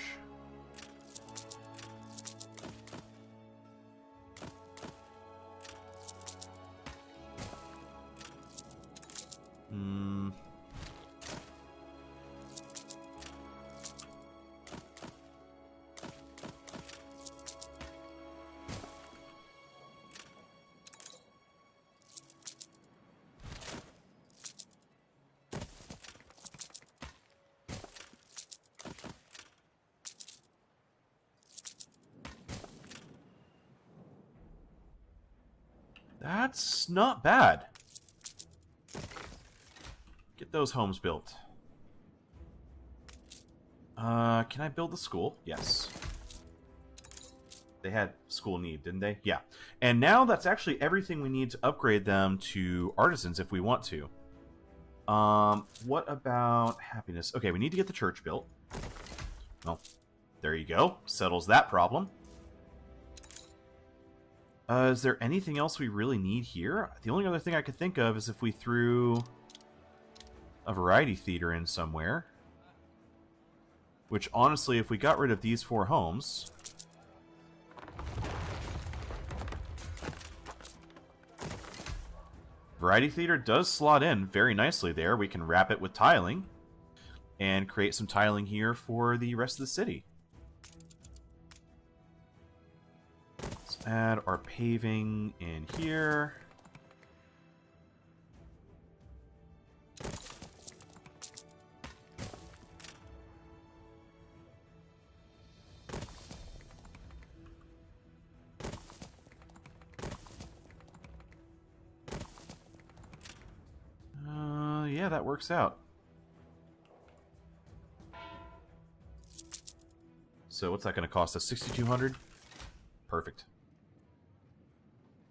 S1: That's not bad. Get those homes built. Can I build the school? Yes. They had school need, didn't they? Yeah. And now that's actually everything we need to upgrade them to artisans if we want to. What about happiness? Okay, we need to get the church built. Well, there you go. Settles that problem. Is there anything else we really need here? The only other thing I could think of is if we threw a variety theater in somewhere. Which, honestly, if we got rid of these 4 homes... Variety theater does slot in very nicely there. We can wrap it with tiling and create some tiling here for the rest of the city. Let's add our paving in here. Yeah, that works out. So what's that going to cost us? 6,200? Perfect.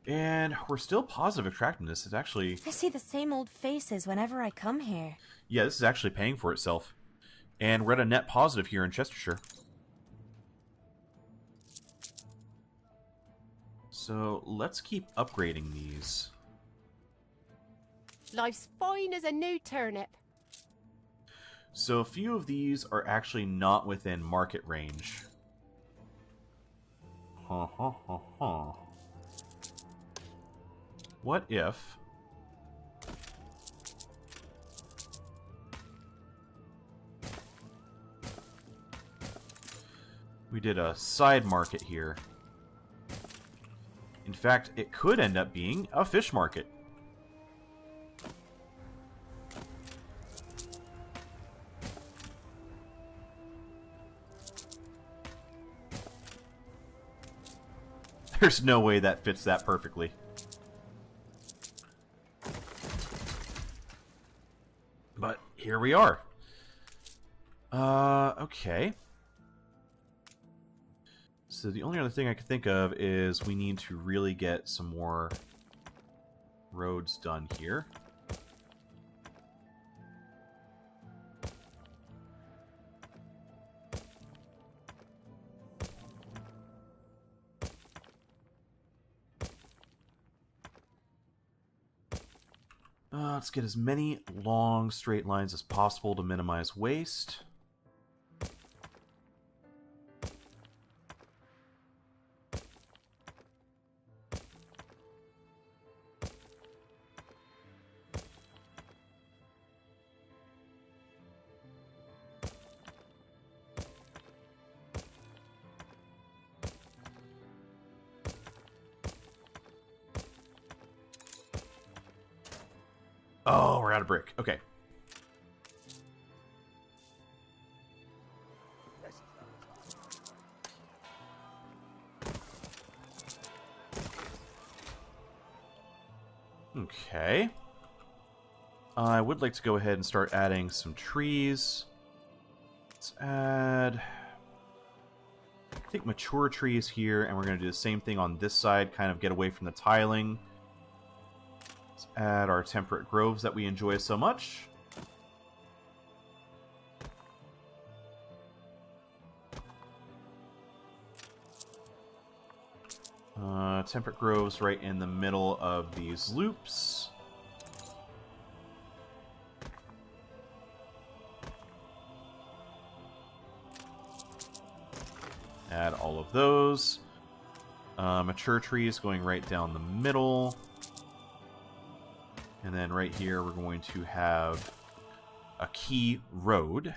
S1: And we're still positive attractiveness. It's actually...
S6: I see the same old faces whenever I come here.
S1: Yeah, this is actually paying for itself. And we're at a net positive here in Chestershire. So let's keep upgrading these.
S8: Life's fine as a new turnip.
S1: So a few of these are actually not within market range. What if... we did a side market here? In fact, it could end up being a fish market. There's no way that fits that perfectly. But here we are. Okay. So the only other thing I could think of is we need to really get some more roads done here. Let's get as many long straight lines as possible to minimize waste. Oh, we're out of brick. Okay. Okay. I would like to go ahead and start adding some trees. Let's add... I think mature trees here, and we're going to do the same thing on this side, kind of get away from the tiling. Let's add our temperate groves that we enjoy so much. Temperate groves right in the middle of these loops. Add all of those. Mature trees going right down the middle. And then right here we're going to have a key road.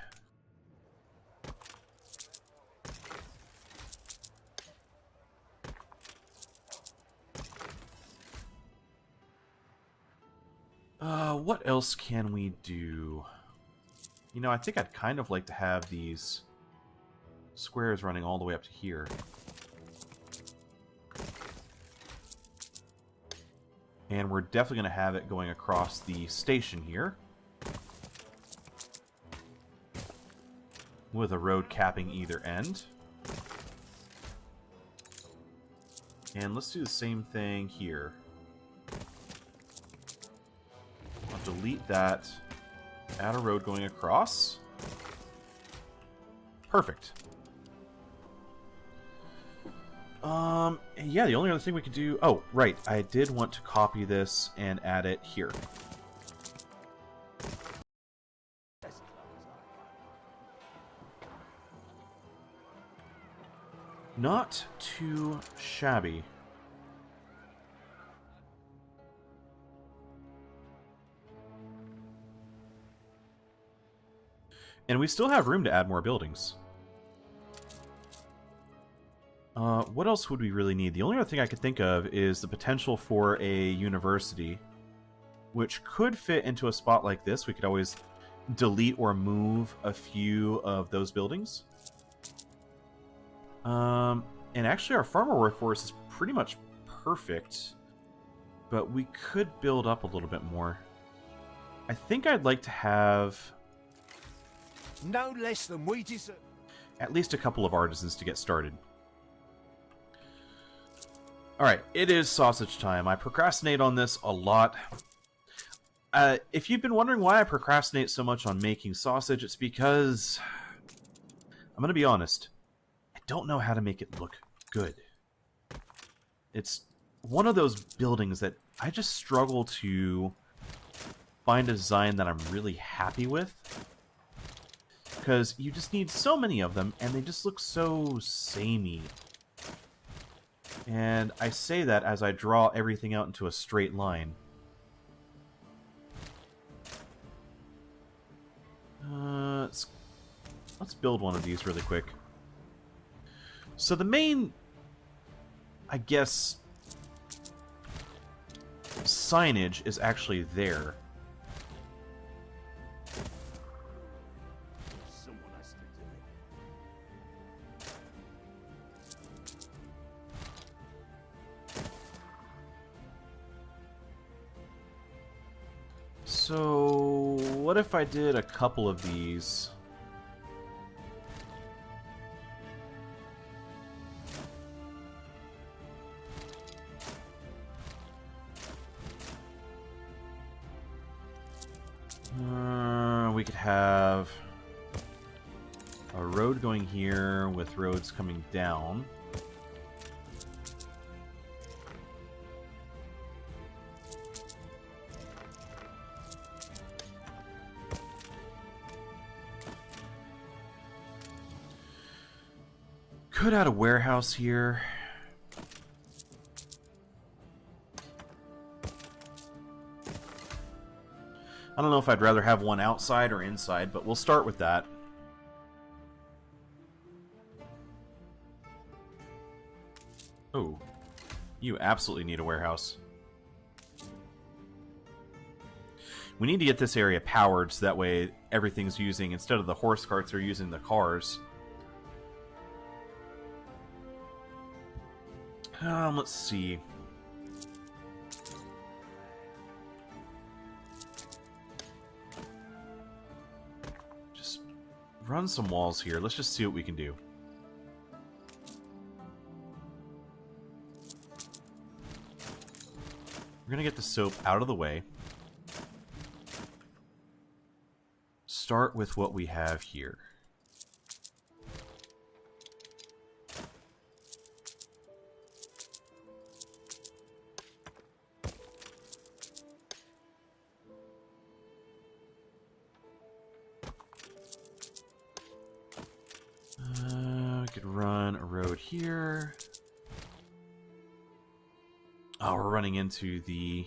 S1: What else can we do? You know, I think I'd kind of like to have these squares running all the way up to here. And we're definitely going to have it going across the station here, with a road capping either end. And let's do the same thing here. I'll delete that. Add a road going across. Perfect. Yeah, the only other thing we could do... Oh, right. I did want to copy this and add it here. Not too shabby. And we still have room to add more buildings. What else would we really need? The only other thing I could think of is the potential for a university, which could fit into a spot like this. We could always delete or move a few of those buildings. And actually our farmer workforce is pretty much perfect, but we could build up a little bit more. I think I'd like to have...
S3: No less than we deserve.
S1: At least a couple of artisans to get started. Alright, it is sausage time. I procrastinate on this a lot. If you've been wondering why I procrastinate so much on making sausage, it's because... I'm going to be honest. I don't know how to make it look good. It's one of those buildings that I just struggle to find a design that I'm really happy with. Because you just need so many of them, and they just look so samey. And I say that as I draw everything out into a straight line. Let's build one of these really quick. So the main, I guess, signage is actually there. So, what if I did a couple of these? We could have a road going here with roads coming down. Could add a warehouse here. I don't know if I'd rather have one outside or inside, but we'll start with that. Oh, you absolutely need a warehouse. We need to get this area powered so that way everything's using, instead of the horse carts, are using the cars. Let's see. Just run some walls here. Let's just see what we can do. We're gonna get the soap out of the way. Start with what we have here. We could run a road here. Oh, we're running into the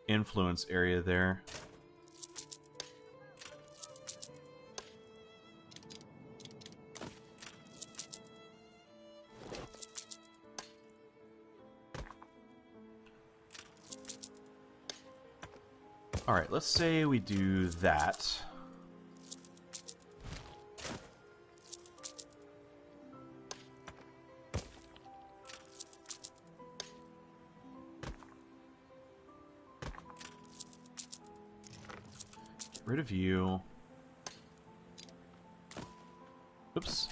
S1: influence area there. Alright, let's say we do that. Rid of you. Oops.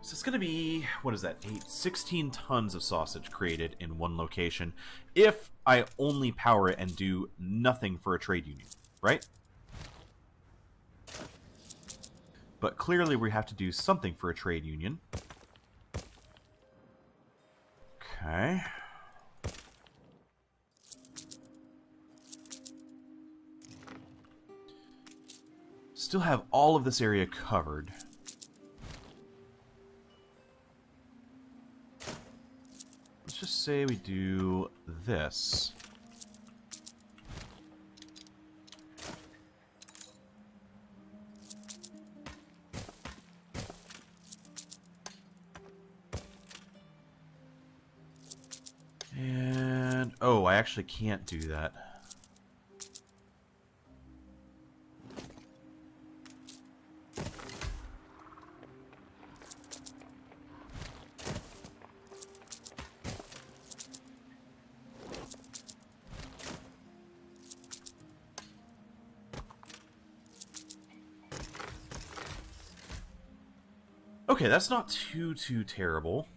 S1: So it's going to be, what is that, 16 tons of sausage created in one location if I only power it and do nothing for a trade union, right? But clearly we have to do something for a trade union. Okay. Still have all of this area covered. Let's just say we do this. And, oh, I actually can't do that. Okay, that's not too terrible.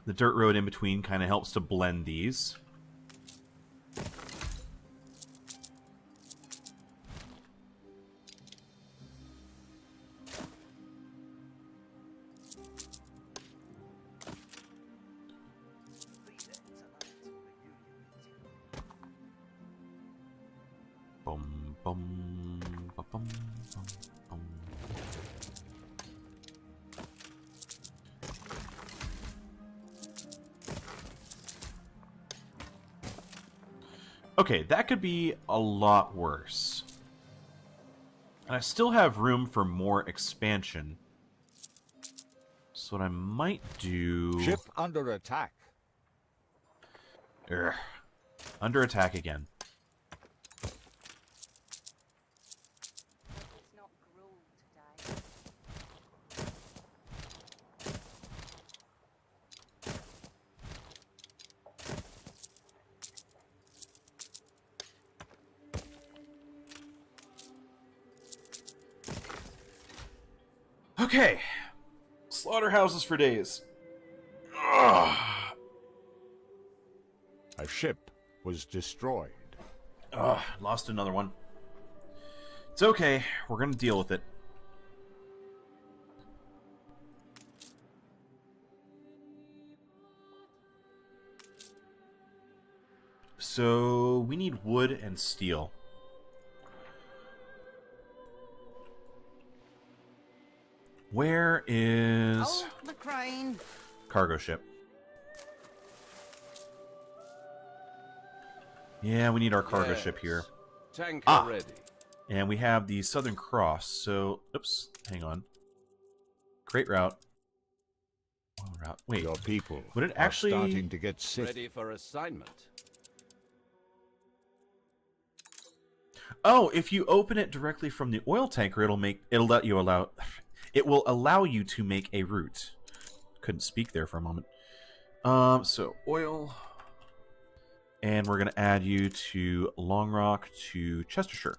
S1: The dirt road in between kind of helps to blend these. Bum, bum, ba, bum, bum, bum. Okay, that could be a lot worse. And I still have room for more expansion. So what I might do...
S3: Ship under attack.
S1: Urgh. Under attack again. Okay. Slaughterhouses for days. Ugh.
S3: A ship was destroyed.
S1: Ugh, lost another one. It's okay. We're gonna deal with it. So, we need wood and steel. Where is...
S2: Oh, the crane.
S1: Cargo ship? Yeah, we need our cargo ship here.
S9: Tanker ready.
S1: And we have the Southern Cross, so... Oops, hang on. Great route. Oh, route. Wait,
S3: Your people
S1: would it
S3: are
S1: actually...
S3: starting to get sick.
S9: Ready for assignment.
S1: Oh, if you open it directly from the oil tanker, it will allow you to make a route. Couldn't speak there for a moment. So oil, and we're gonna add you to Long Rock to Chestershire.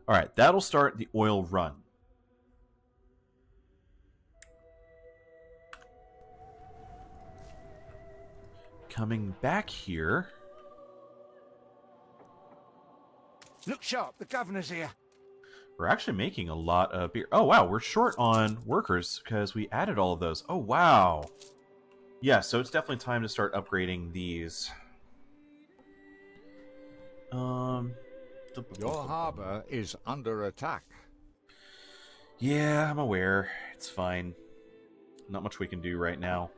S1: All right, that'll start the oil run. Coming back here.
S7: Look sharp, the governor's here.
S1: We're actually making a lot of beer. Oh, wow, we're short on workers because we added all of those. Oh, wow. Yeah, so it's definitely time to start upgrading these.
S3: Your harbor is under attack.
S1: Yeah, I'm aware. It's fine. Not much we can do right now.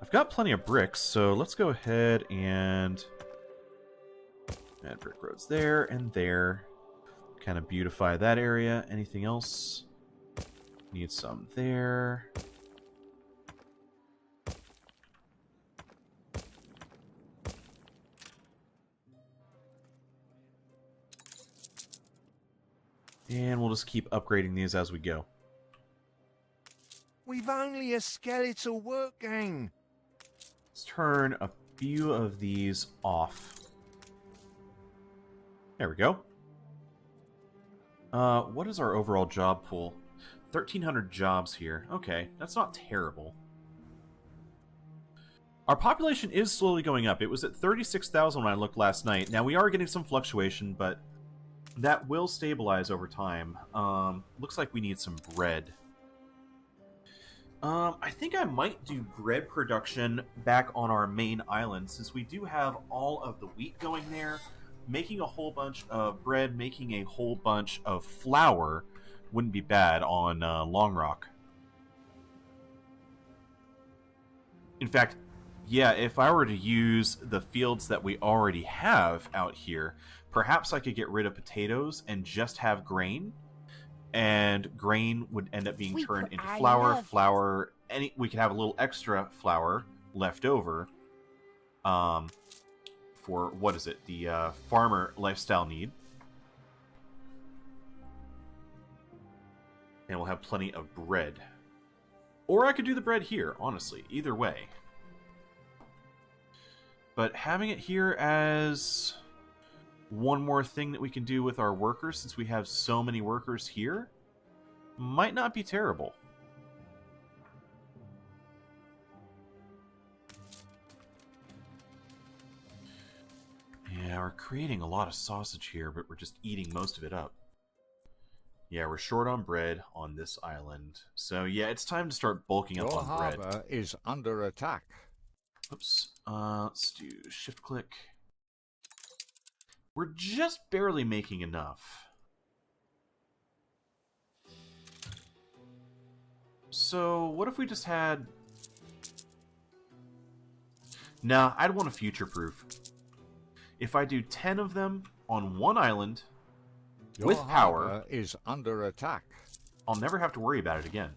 S1: I've got plenty of bricks, so let's go ahead and add brick roads there and there. Kind of beautify that area. Anything else? Need some there. And we'll just keep upgrading these as we go.
S7: We've only a skeletal work gang.
S1: Let's turn a few of these off. There we go. What is our overall job pool? 1,300 jobs here. Okay, that's not terrible. Our population is slowly going up. It was at 36,000 when I looked last night. Now, we are getting some fluctuation, but that will stabilize over time. Looks like we need some bread. I think I might do bread production back on our main island, since we do have all of the wheat going there. Making a whole bunch of bread, making a whole bunch of flour wouldn't be bad on Long Rock. In fact, yeah, if I were to use the fields that we already have out here, perhaps I could get rid of potatoes and just have grain. And grain would end up being turned into flour. We could have a little extra flour left over. For, what is it? The farmer lifestyle need. And we'll have plenty of bread. Or I could do the bread here, honestly. Either way. But having it here as one more thing that we can do with our workers, since we have so many workers here, might not be terrible. Yeah, we're creating a lot of sausage here, but we're just eating most of it up. Yeah, we're short on bread on this island. So yeah, it's time to start bulking up on bread.
S3: Your harbor is under attack.
S1: Oops. Let's do shift click. We're just barely making enough. So, what if we just had... Nah, I'd want to future-proof. If I do 10 of them on one island, with power...
S3: Your harbor is under attack.
S1: I'll never have to worry about it again.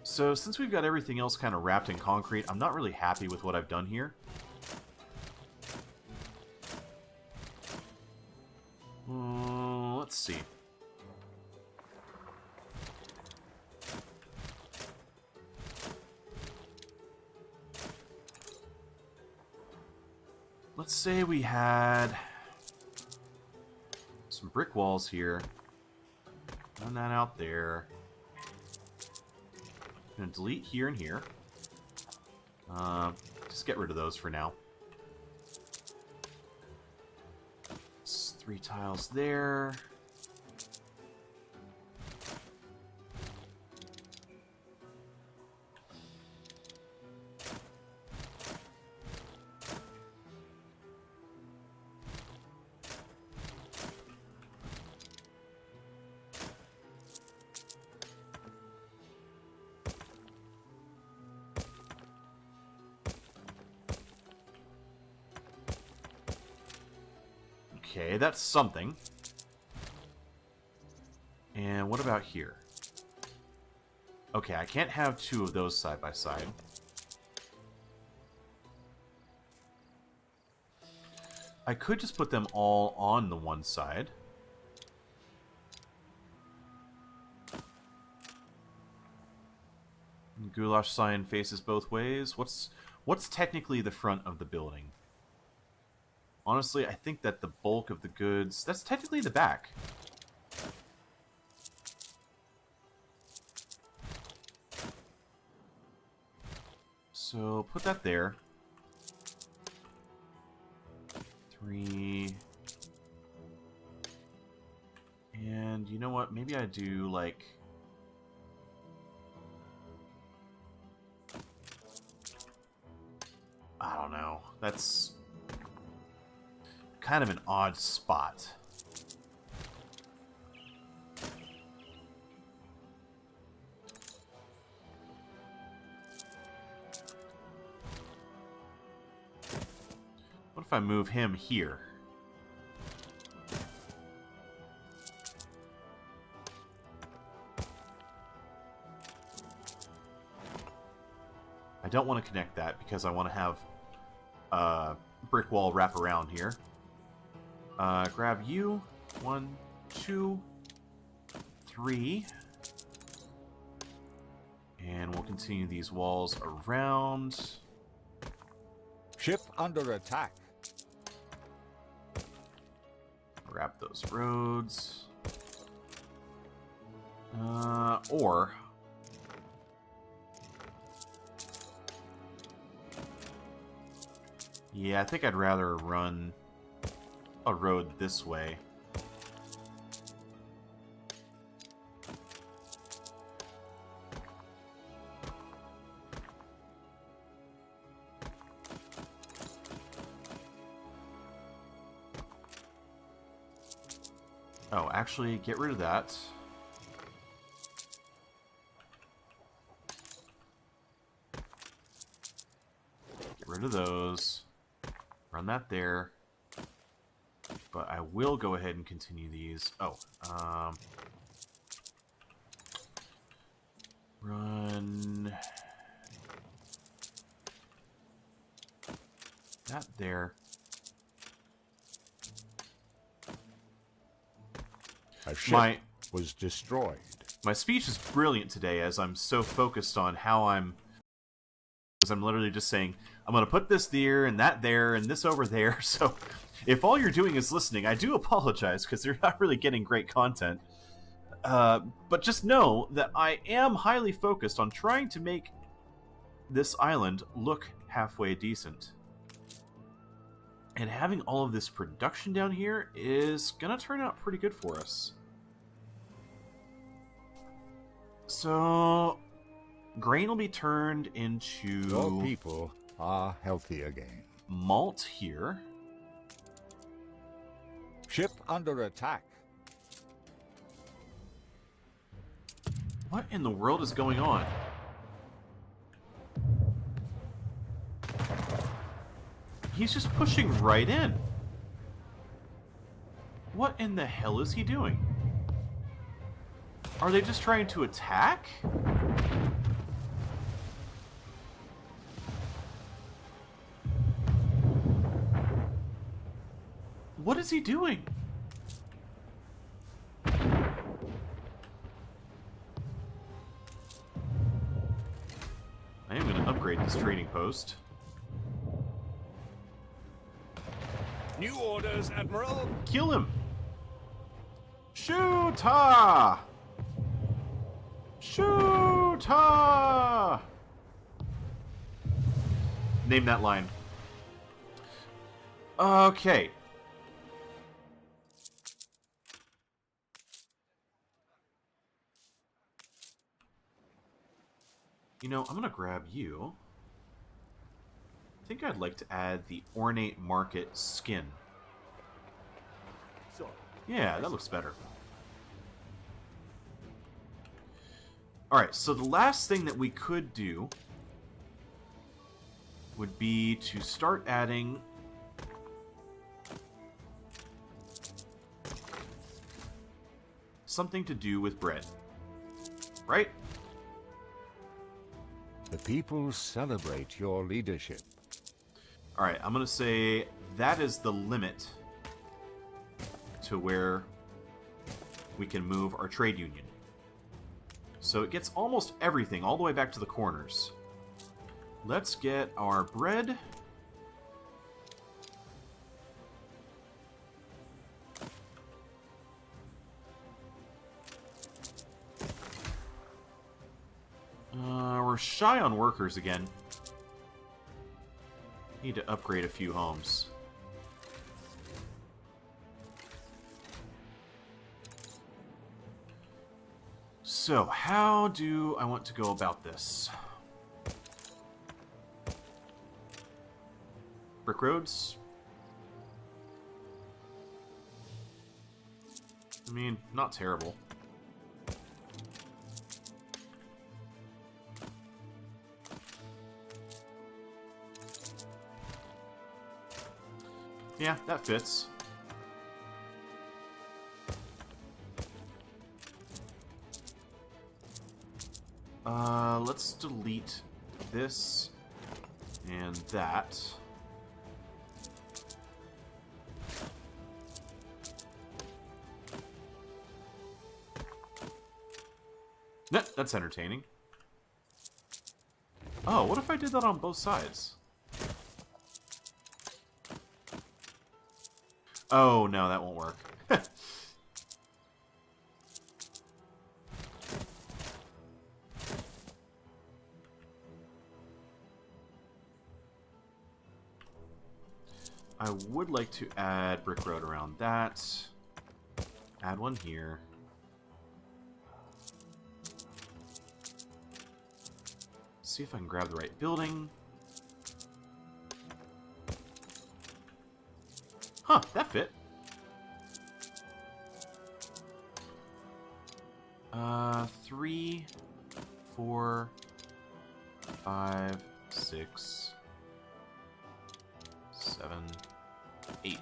S1: So, since we've got everything else kind of wrapped in concrete, I'm not really happy with what I've done here. Let's see. Let's say we had some brick walls here. Run that out there. I'm gonna delete here and here. Just get rid of those for now. It's 3 tiles there. Okay, that's something. And what about here? Okay, I can't have 2 of those side by side. I could just put them all on the one side. Goulash sign faces both ways. What's technically the front of the building? Honestly, I think that the bulk of the goods... That's technically the back. So, put that there. 3... And you know what? Maybe I do, like... I don't know. That's... kind of an odd spot. What if I move him here? I don't want to connect that because I want to have a brick wall wrap around here. Grab you. 1, 2, 3. And we'll continue these walls around.
S3: Ship under attack.
S1: Grab those roads. Or... Yeah, I think I'd rather run a road this way. Oh, actually, get rid of that. Get rid of those. Run that there. But I will go ahead and continue these. Oh, run that there.
S3: A ship was destroyed.
S1: My speech is brilliant today as I'm so focused on how because I'm literally just saying, I'm going to put this there and that there and this over there. So if all you're doing is listening, I do apologize because they're not really getting great content. But just know that I am highly focused on trying to make this island look halfway decent. And having all of this production down here is going to turn out pretty good for us. So, grain will be turned into...
S3: Your people are healthy again.
S1: Malt here.
S3: Ship under attack.
S1: What in the world is going on? He's just pushing right in. What in the hell is he doing? Are they just trying to attack? What is he doing? I am going to upgrade this trading post.
S9: New orders, Admiral.
S1: Kill him! Shoot-ah! Shoot-ah! Name that line. Okay. You know, I'm gonna grab you. I think I'd like to add the ornate market skin. Yeah, that looks better. Alright, so the last thing that we could do would be to start adding something to do with bread. Right?
S3: The people celebrate your leadership.
S1: Alright, I'm going to say that is the limit to where we can move our trade union. So it gets almost everything all the way back to the corners. Let's get our bread. We're shy on workers again. Need to upgrade a few homes. So, how do I want to go about this? Brick roads? I mean, not terrible. Yeah, that fits. Let's delete this and that. Nah, that's entertaining. Oh, what if I did that on both sides? Oh, no, that won't work. I would like to add brick road around that. Add one here. See if I can grab the right building. Huh, that fit. 3, 4, 5, 6, 7, 8.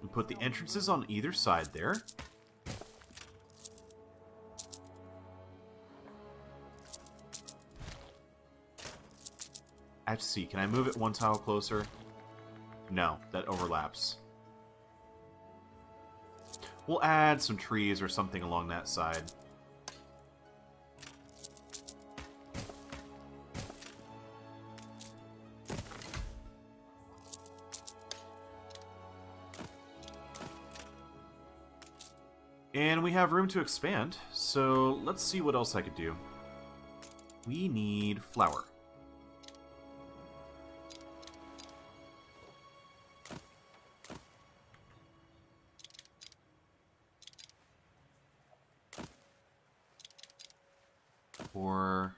S1: And put the entrances on either side there. I have to see, can I move it one tile closer? No, that overlaps. We'll add some trees or something along that side. And we have room to expand, so let's see what else I could do. We need flour. Four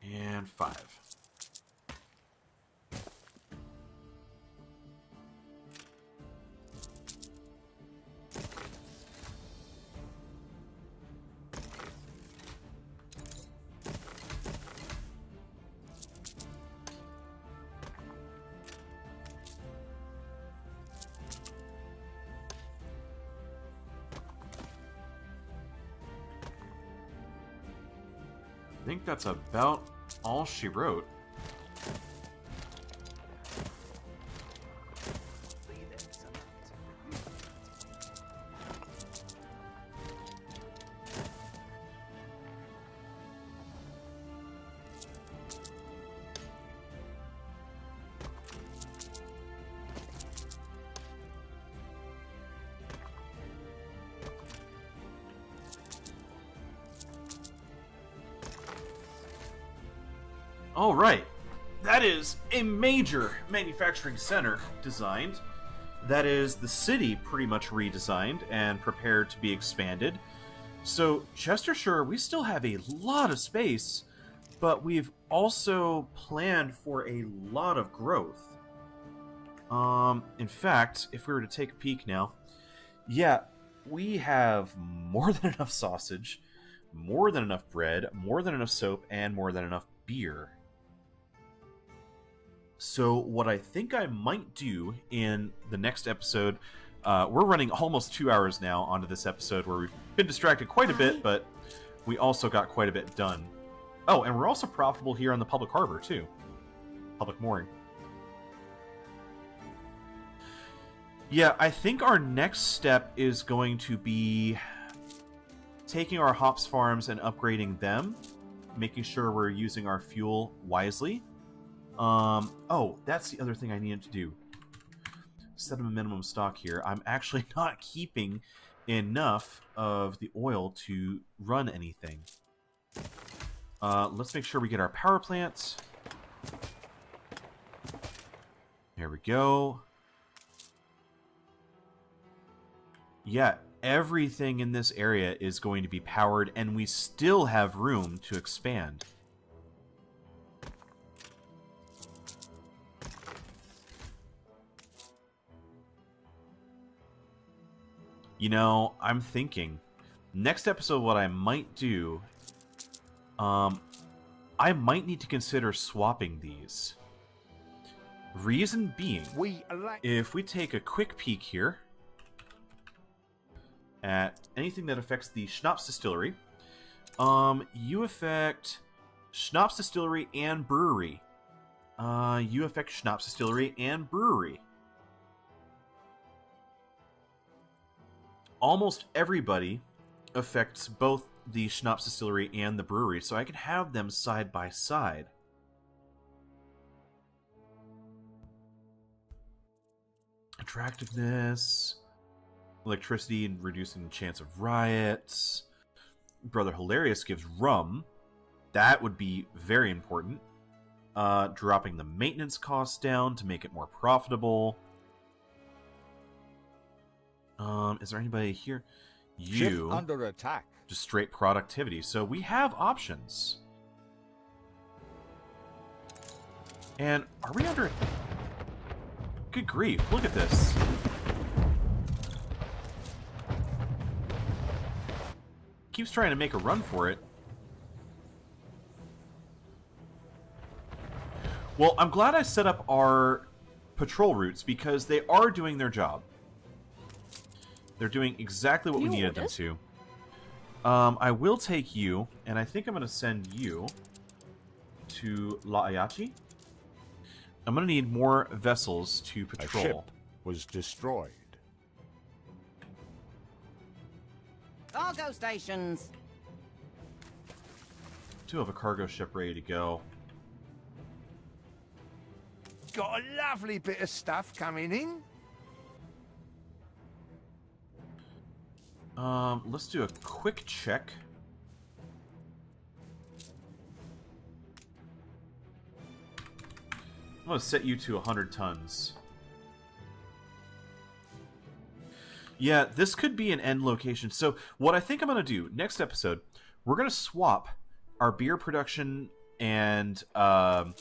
S1: and 5. I think that's about all she wrote. All right, that is a major manufacturing center designed. That is the city pretty much redesigned and prepared to be expanded. So Chestershire, we still have a lot of space, but we've also planned for a lot of growth. In fact, if we were to take a peek now, yeah, we have more than enough sausage, more than enough bread, more than enough soap, and more than enough beer. So what I think I might do in the next episode, we're running almost 2 hours now onto this episode where we've been distracted quite a bit, but we also got quite a bit done. Oh, and we're also profitable here on the public harbor, too. Public mooring. Yeah, I think our next step is going to be taking our hops farms and upgrading them, making sure we're using our fuel wisely. Oh, that's the other thing I needed to do. Set a minimum stock here. I'm actually not keeping enough of the oil to run anything. Let's make sure we get our power plants. There we go. Yeah, everything in this area is going to be powered, and we still have room to expand. You know, I'm thinking, next episode what I might do, I might need to consider swapping these. Reason being, if we take a quick peek here at anything that affects the Schnapps Distillery, you affect Schnapps Distillery and Brewery. You affect Schnapps Distillery and Brewery. almost everybody affects both the Schnapps Distillery and the brewery, so I can have them side by side. Attractiveness, electricity and reducing the chance of riots. Brother Hilarious gives rum. That would be very important. Dropping the maintenance costs down to make it more profitable. Is there anybody here? You.
S3: Ship under attack.
S1: Just straight productivity. So we have options. And are we under... Good grief, look at this. Keeps trying to make a run for it. Well, I'm glad I set up our patrol routes because they are doing their job. They're doing exactly what we needed them to. I will take you, and I think I'm going to send you to La Ayachi. I'm going to need more vessels to patrol.
S3: A ship was destroyed.
S2: Cargo stations.
S1: Do have a cargo ship ready to go.
S7: Got a lovely bit of stuff coming in.
S1: Let's do a quick check. I'm going to set you to 100 tons. Yeah, this could be an end location. So what I think I'm going to do, next episode, we're going to swap our beer production and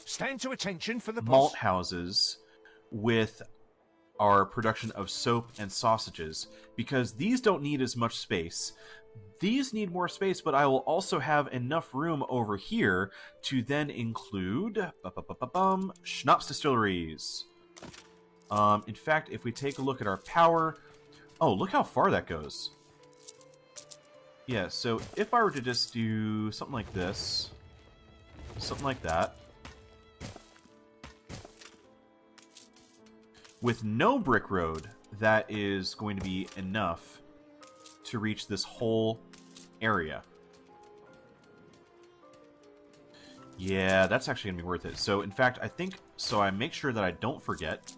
S7: Stand to attention for the
S1: malt
S7: boss.
S1: houses with our production of soap and sausages, because these don't need as much space. These need more space, but I will also have enough room over here to then include Schnapps distilleries. In fact, if we take a look at our power... Oh, look how far that goes. Yeah, so if I were to just do something like this, something like that, with no brick road, that is going to be enough to reach this whole area. Yeah, that's actually going to be worth it. So, in fact, I think... So I make sure that I don't forget...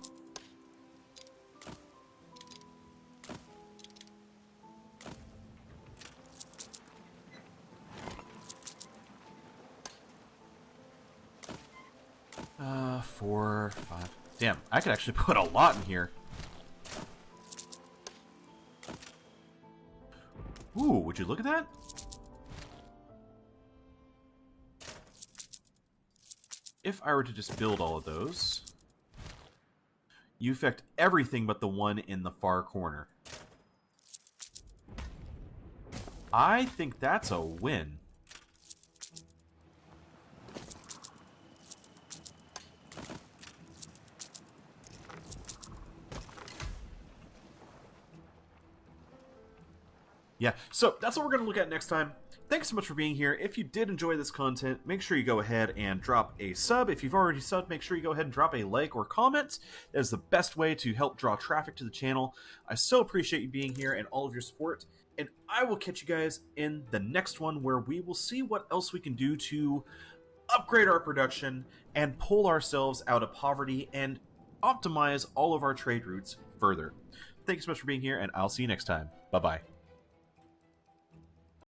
S1: Four, five... Damn, I could actually put a lot in here. Ooh, would you look at that? If I were to just build all of those, you affect everything but the one in the far corner. I think that's a win. Yeah, so that's what we're going to look at next time. Thanks so much for being here. If you did enjoy this content, make sure you go ahead and drop a sub. If you've already subbed, make sure you go ahead and drop a like or comment. That is the best way to help draw traffic to the channel. I so appreciate you being here and all of your support. And I will catch you guys in the next one, where we will see what else we can do to upgrade our production and pull ourselves out of poverty and optimize all of our trade routes further. Thank you so much for being here, and I'll see you next time. Bye-bye.